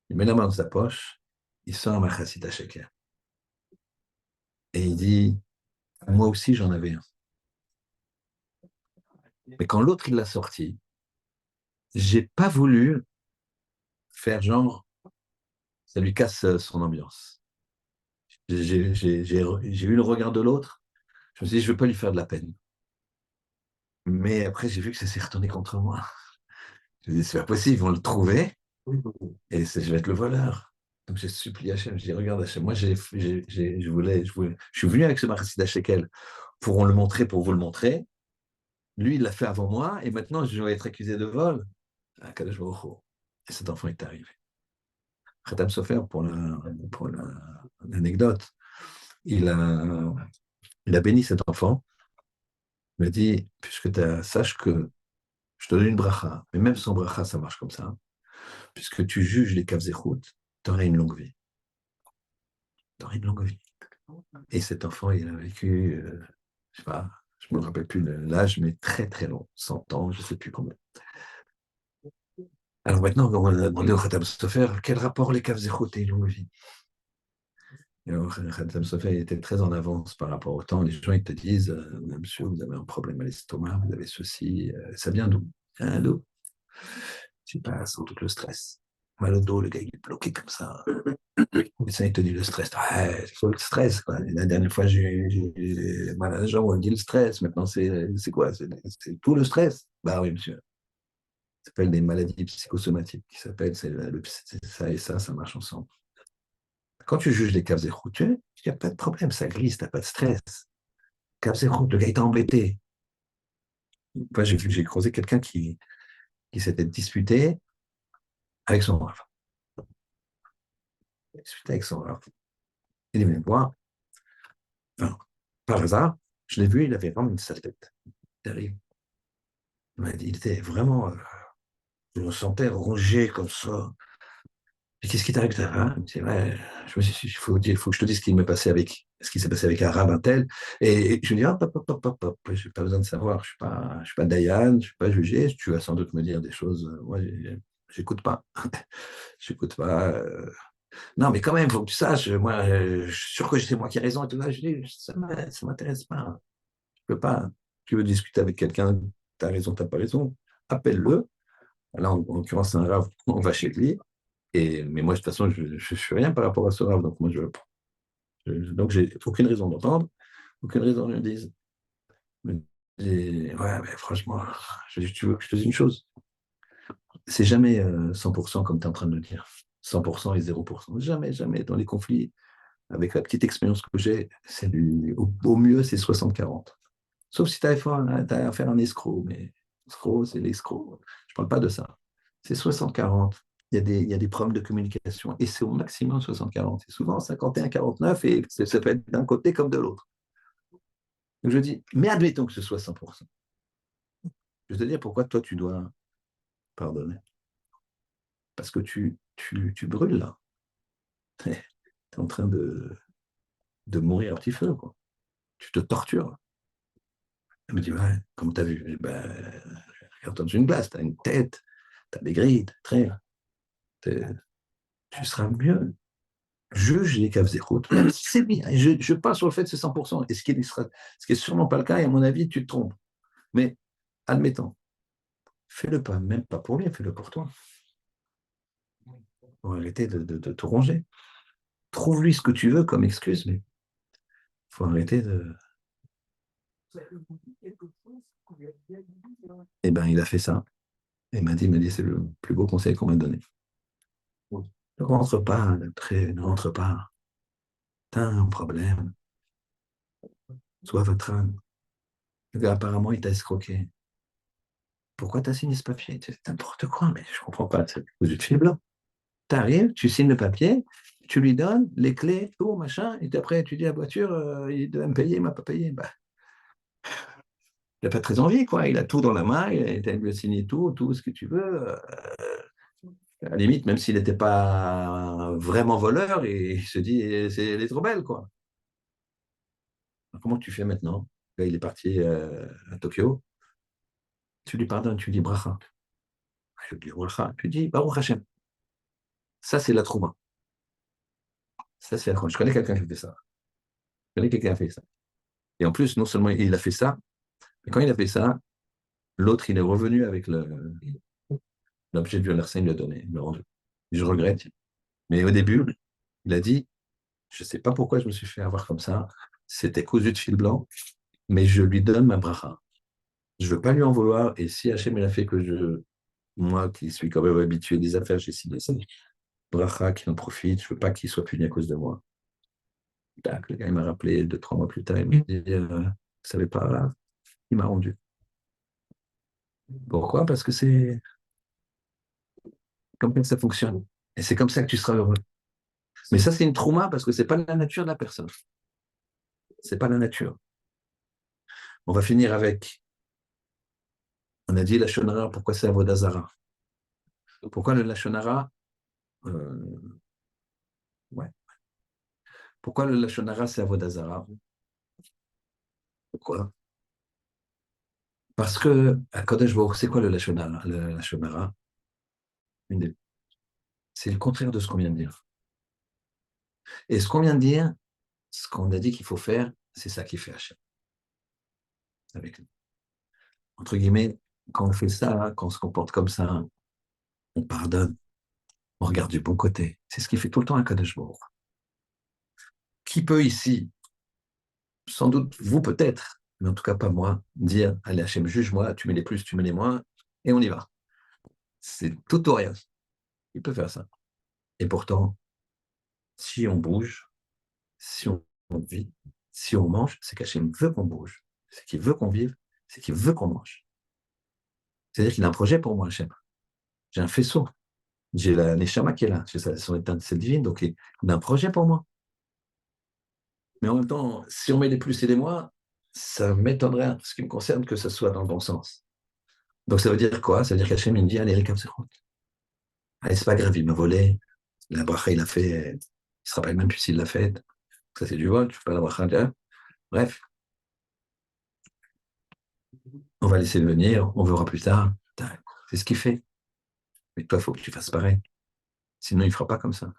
Il met la main dans sa poche, il sort un machassit à shekel. Et il dit, moi aussi j'en avais un. Mais quand l'autre il l'a sorti, j'ai pas voulu faire genre, ça lui casse son ambiance. J'ai eu le regard de l'autre, je me suis dit, je ne veux pas lui faire de la peine. Mais après, j'ai vu que ça s'est retourné contre moi. Je me suis dit, c'est pas possible, ils vont le trouver, et je vais être le voleur. Donc j'ai supplié Hachem, je dis, regarde Hachem, moi je suis venu avec ce Machassid Shekel pour le montrer, pour vous le montrer. Lui, il l'a fait avant moi, et maintenant je vais être accusé de vol. Ah, Kadosh Baruch Hu. Et cet enfant est arrivé. Khatam Sofer, l'anecdote, il a, il a béni cet enfant. Il m'a dit, puisque sache que je te donne une bracha, mais même sans bracha, ça marche comme ça. Puisque tu juges les kavzechut, tu auras une longue vie. Tu auras une longue vie. Et cet enfant, il a vécu, je sais pas, je ne me rappelle plus l'âge, mais très très long, 100 ans, je ne sais plus combien. Alors maintenant, on a demandé au Khatam Sofer quel rapport les kavzechut et une longue vie. Et alors, Khatam Sofer était très en avance par rapport au temps. Les gens, ils te disent, monsieur, vous avez un problème à l'estomac, vous avez ceci, ça vient d'où? D'où? Je sais pas, sans doute le stress. Mal au dos, le gars, il est bloqué comme ça. Le médecin, il te dit le stress. Ouais, il faut le stress, quoi. La dernière fois, j'ai mal à la jambe, on me dit le stress. Maintenant, c'est quoi? C'est tout le stress. Bah oui, monsieur. Ça s'appelle des maladies psychosomatiques. Qui s'appellent, c'est ça et ça marche ensemble. Quand tu juges les caves échoutes, il n'y a pas de problème, ça glisse, tu n'as pas de stress. Caves échoutes, le gars, il t'a embêté. Moi, j'ai croisé quelqu'un qui s'était disputé avec son raf. Disputé avec son raf. Il est venu me voir. Enfin, par hasard, je l'ai vu, il avait vraiment une sale tête. Terrible. Il était vraiment, je me sentais rongé comme ça. Et qu'est-ce qui t'arrive? Ouais, je me suis dit, il faut que je te dise ce qui s'est passé avec un rabbin tel. Et je lui dis, hop, hop, hop, hop, hop, je n'ai pas besoin de savoir, je suis pas Dayan, je ne suis pas jugé, tu vas sans doute me dire des choses, moi, j'écoute pas. J'écoute pas. Non, mais quand même, il faut que tu saches, moi, je suis sûr que c'est moi qui ai raison et tout ça. Je dis, ça ne m'intéresse pas. Je peux pas. Tu veux discuter avec quelqu'un, tu as raison, tu n'as pas raison, appelle-le. Là, en l'occurrence, c'est un rave, on va chez lui. Mais moi, de toute façon, je ne fais rien par rapport à ce rave. Donc, moi, donc j'ai aucune raison d'entendre, aucune raison de me dire. Ouais, mais franchement, tu veux que je te dise une chose? C'est jamais 100% comme tu es en train de le dire. 100% et 0%. Jamais, jamais. Dans les conflits, avec la petite expérience que j'ai, au mieux, c'est 60-40. Sauf si tu as affaire à un escroc, mais l'escroc, c'est l'escroc. Je ne parle pas de ça. C'est 60-40. Il y a des problèmes de communication et c'est au maximum 60-40. C'est souvent 51-49 et ça peut être d'un côté comme de l'autre. Donc je dis, mais admettons que ce soit 100%. Je vais te dire pourquoi toi tu dois pardonner. Parce que tu brûles là. Tu es en train de mourir à petit feu, quoi. Tu te tortures. Elle me dit, ouais, comme tu as vu, ben, regarde dans une glace, tu as une tête, tu as des grilles, très, tu seras mieux. Juge les caves écoute. C'est bien. Je parle sur le fait que c'est 100%. Et ce qui est sûrement pas le cas, et à mon avis, tu te trompes. Mais admettons, fais-le pas, même pas pour lui, fais-le pour toi. Pour arrêter de te ronger. Trouve-lui ce que tu veux comme excuse, mais il faut arrêter de. Eh bien, il a fait ça. Et il m'a dit, c'est le plus beau conseil qu'on m'a donné. Ne rentre pas, ne rentre pas. T'as un problème. Sois votre âme. Le gars, apparemment, il t'a escroqué. Pourquoi t'as signé ce papier? C'est n'importe quoi, mais je comprends pas. C'est aux yeux de fil blanc. T'arrives, tu signes le papier, tu lui donnes les clés, tout, machin, et après, tu dis à la voiture, il devait me payer, il m'a pas payé. Bah, il n'a pas très envie, quoi. Il a tout dans la main, il a signé tout ce que tu veux. À la limite, même s'il n'était pas vraiment voleur, et il se dit, elle est trop belle, quoi. Alors, comment tu fais maintenant? Là, il est parti à Tokyo. Tu lui pardonnes, tu lui dis bracha. Je dis bracha. Tu dis Baruch Hashem. Ça, c'est la trouma. Ça, c'est la. Je connais quelqu'un qui fait ça. Je connais quelqu'un qui a fait ça. Et en plus, non seulement il a fait ça, mais quand il a fait ça, l'autre, il est revenu avec l'objet du larcin, il lui a donné, il l'a rendu. Je regrette. Mais au début, il a dit, je ne sais pas pourquoi je me suis fait avoir comme ça. C'était cousu de fil blanc, mais je lui donne ma bracha. Je ne veux pas lui en vouloir. Et si Hachem, il a fait que moi, qui suis quand même habitué des affaires, j'ai signé ça. Bracha, qui en profite. Je ne veux pas qu'il soit puni à cause de moi. Tac, le gars, il m'a rappelé 2-3 mois plus tard. Il m'a dit, vous savez pas, là, il m'a rendu. Pourquoi? Parce que c'est comme ça que ça fonctionne. Et c'est comme ça que tu seras heureux. Mais ça, c'est une trauma parce que c'est pas la nature de la personne. C'est pas la nature. On va finir avec, on a dit la shonara, pourquoi c'est Avodazara? Pourquoi le Lachonara ouais. Pourquoi le Lachonara c'est Avodazara? Pourquoi? Parce que, à Kodesh Baruch, c'est quoi le Lachonara? Le Lachonara, c'est le contraire de ce qu'on vient de dire. Et ce qu'on vient de dire, ce qu'on a dit qu'il faut faire, c'est ça qui fait Hachem. Avec, entre guillemets, quand on fait ça, quand on se comporte comme ça, on pardonne, on regarde du bon côté. C'est ce qui fait tout le temps un Kodesh Baruch. Qui peut ici, sans doute vous peut-être, mais en tout cas pas moi, dire, allez Hachem, juge-moi, tu mets les plus, tu mets les moins, et on y va. C'est tout ou rien. Il peut faire ça. Et pourtant, si on bouge, si on vit, si on mange, c'est qu'Hachem veut qu'on bouge, c'est qu'il veut qu'on vive, c'est qu'il veut qu'on mange. C'est-à-dire qu'il a un projet pour moi, Hachem. J'ai un faisceau. J'ai la Neshama qui est là. J'ai son étincelle divine, donc il a un projet pour moi. Mais en même temps, si on met les plus et les moins, ça m'étonnerait, en ce qui me concerne, que ce soit dans le bon sens. Donc ça veut dire quoi? Ça veut dire qu'Hachem, il me dit, allez, Rikam Sechot. Allez, c'est pas grave, il m'a volé. La bracha, il l'a fait. Il se rappelle même plus s'il l'a fait. Ça, c'est du vol, tu fais pas la bracha. Bref, on va laisser le venir, on verra plus tard. C'est ce qu'il fait. Mais toi, il faut que tu fasses pareil. Sinon, il ne fera pas comme ça.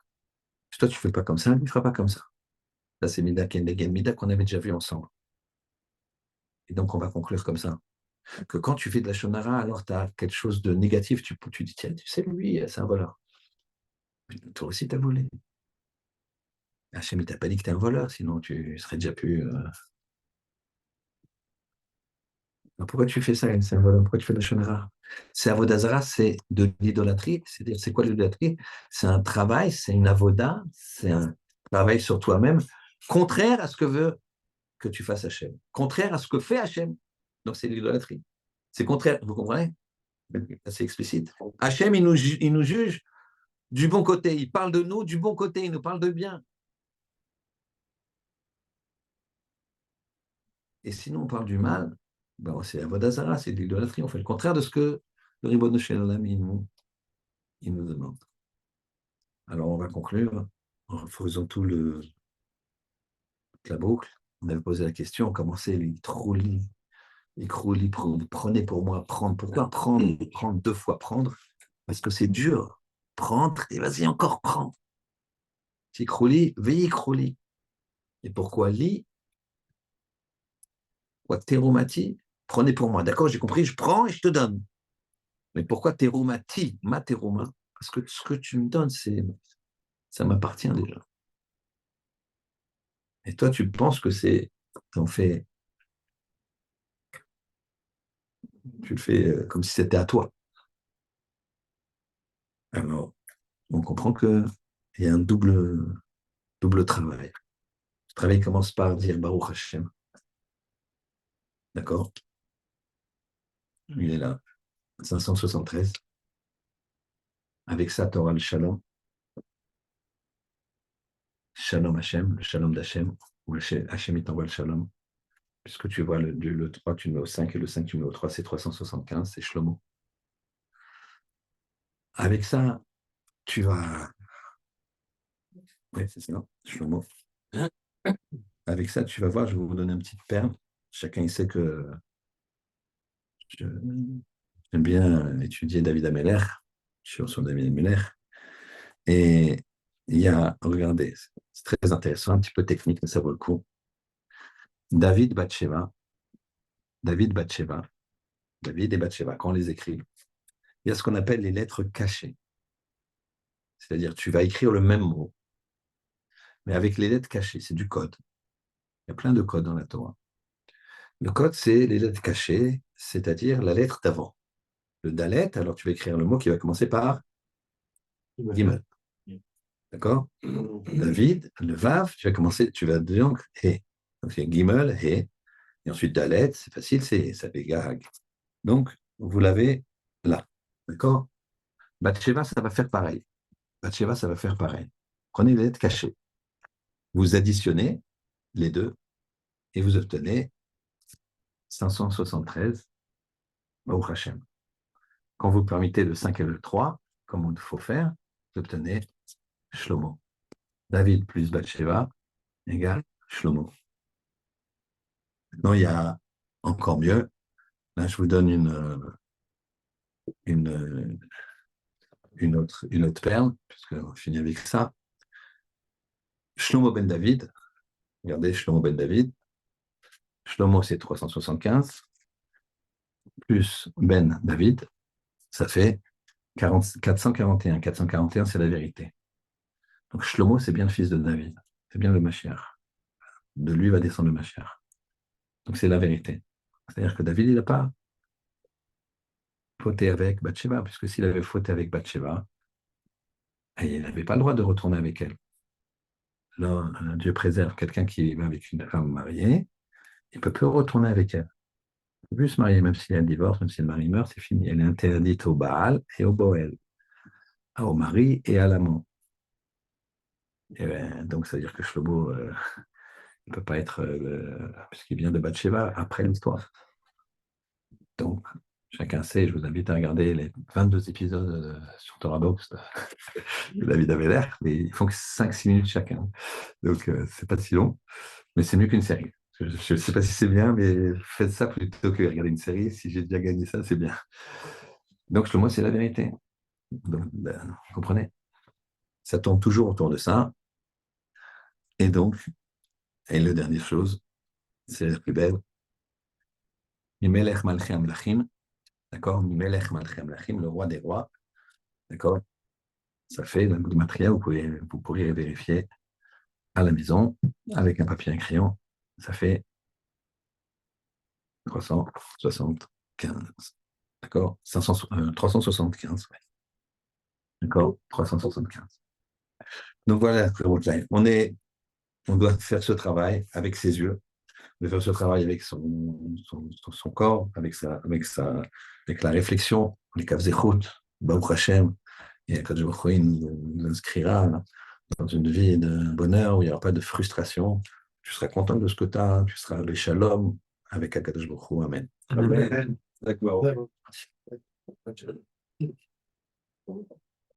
Si toi, tu ne fais pas comme ça, il ne fera pas comme ça. Ça, c'est Mida Keneged Mida qu'on avait déjà vu ensemble. Et donc, on va conclure comme ça. Que quand tu fais de la shonara, alors tu as quelque chose de négatif, tu dis, tiens, tu sais, lui, c'est un voleur. Toi aussi, tu as volé. Hachem, il t'a pas dit que tu es un voleur, sinon tu serais déjà plus. Pourquoi tu fais ça, c'est un voleur? Pourquoi tu fais de la shonara? C'est avodazara, c'est de l'idolâtrie. C'est-à-dire, c'est quoi l'idolâtrie? C'est un travail, c'est une avoda, c'est un travail sur toi-même, contraire à ce que veut que tu fasses Hachem, contraire à ce que fait Hachem. Donc, c'est l'idolâtrie. C'est contraire, vous comprenez? C'est explicite. Hachem, il nous juge du bon côté. Il parle de nous du bon côté. Il nous parle de bien. Et sinon, on parle du mal. Ben, c'est Avodazara, c'est de l'idolâtrie. On fait le contraire de ce que le Ribono Shel Olam, il nous demande. Alors, on va conclure en faisant la boucle. On avait posé la question, on commençait les troulis, prenez pour moi, prendre. Pourquoi prendre deux fois prendre? Parce que c'est dur. Prendre, et vas-y, encore prendre. Tikrouli, veillez krouli. Et pourquoi lit? Quoi, teromati? Prenez pour moi. D'accord, j'ai compris, je prends et je te donne. Mais pourquoi teromati? Ma teroma? Parce que ce que tu me donnes, ça m'appartient déjà. Et toi, tu penses que t'en fais, tu le fais comme si c'était à toi. Alors, on comprend qu'il y a un double travail. Le travail commence par dire Baruch Hashem. D'accord? Il est là, 573. Avec ça, tu auras le shalom. Shalom Hashem, le shalom d'Hachem, où Hachem il t'envoie le shalom. Puisque tu vois le 3, tu le mets au 5, et le 5, tu le mets au 3, c'est 375, c'est Shlomo. Avec ça, tu vas. Oui, c'est ça, Shlomo. Avec ça, tu vas voir, je vais vous donner une petite perle. Chacun il sait que j'aime bien étudier David Ameller, je suis sur David Ameller. Et il y a, regardez, c'est très intéressant, un petit peu technique, mais ça vaut le coup. David Bathsheba, David Bathsheba, David et Bathsheba, quand on les écrit, il y a ce qu'on appelle les lettres cachées. C'est-à-dire, tu vas écrire le même mot, mais avec les lettres cachées, c'est du code. Il y a plein de codes dans la Torah. Le code, c'est les lettres cachées, c'est-à-dire la lettre d'avant. Le dalet, alors tu vas écrire le mot qui va commencer par Gimel. D'accord? David, le Vav, tu vas commencer, tu vas dire He. Donc c'est Gimel, He. Et ensuite dalet, c'est facile, ça fait Gag. Donc, vous l'avez là. D'accord? Bathsheba, ça va faire pareil. Bathsheba, ça va faire pareil. Prenez les lettres cachées. Vous additionnez les deux et vous obtenez 573 Baruch Hashem. Quand vous permettez le 5 et le 3, comme il faut faire, vous obtenez Shlomo. David plus Bathsheba égale Shlomo. Maintenant, il y a encore mieux. Là, je vous donne une, une autre perle, puisqu'on finit avec ça. Shlomo ben David. Regardez, Shlomo ben David. Shlomo, c'est 375. Plus Ben David, ça fait 441. 441, c'est la vérité. Donc Shlomo, c'est bien le fils de David. C'est bien le Mashiach. De lui va descendre le Mashiach. Donc c'est la vérité. C'est-à-dire que David, il n'a pas fauté avec Bathsheba, puisque s'il avait fauté avec Bathsheba, il n'avait pas le droit de retourner avec elle. Là, Dieu préserve quelqu'un qui va avec une femme mariée, il ne peut plus retourner avec elle. Il ne peut plus se marier, même s'il y a un divorce, même si le mari meurt, c'est fini. Elle est interdite au Baal et au Boël, au mari et à l'amant. Donc, ça veut dire que Shlomo ne peut pas être, puisqu'il vient de Bathsheba après l'histoire. Donc, chacun sait, je vous invite à regarder les 22 épisodes sur Torah Box de David Ameller, mais ils font que 5-6 minutes chacun. Donc, c'est pas si long, mais c'est mieux qu'une série. Je ne sais pas si c'est bien, mais faites ça plutôt que regarder une série. Si j'ai déjà gagné ça, c'est bien. Donc, Shlomo, c'est la vérité. Donc, vous comprenez? Ça tourne toujours autour de ça. Et donc, et la dernière chose, c'est la plus belle. Mimelech Malchi Amlachim, d'accord? Mimelech Malchi Amlachim, le roi des rois, d'accord? Ça fait la matériel, vous pourriez vérifier à la maison avec un papier et un crayon. Ça fait 375. D'accord? 375. Ouais. D'accord? 375. Donc voilà, on doit faire ce travail avec ses yeux, de faire ce travail avec son corps, avec la réflexion, les kavzechut, Baruch Hashem, et Akadosh Baruch Hu, il nous inscrira dans une vie de bonheur où il n'y aura pas de frustration. Tu seras content de ce que tu as, tu seras le shalom avec Akadosh Baruch Hu. Amen. Amen. D'accord.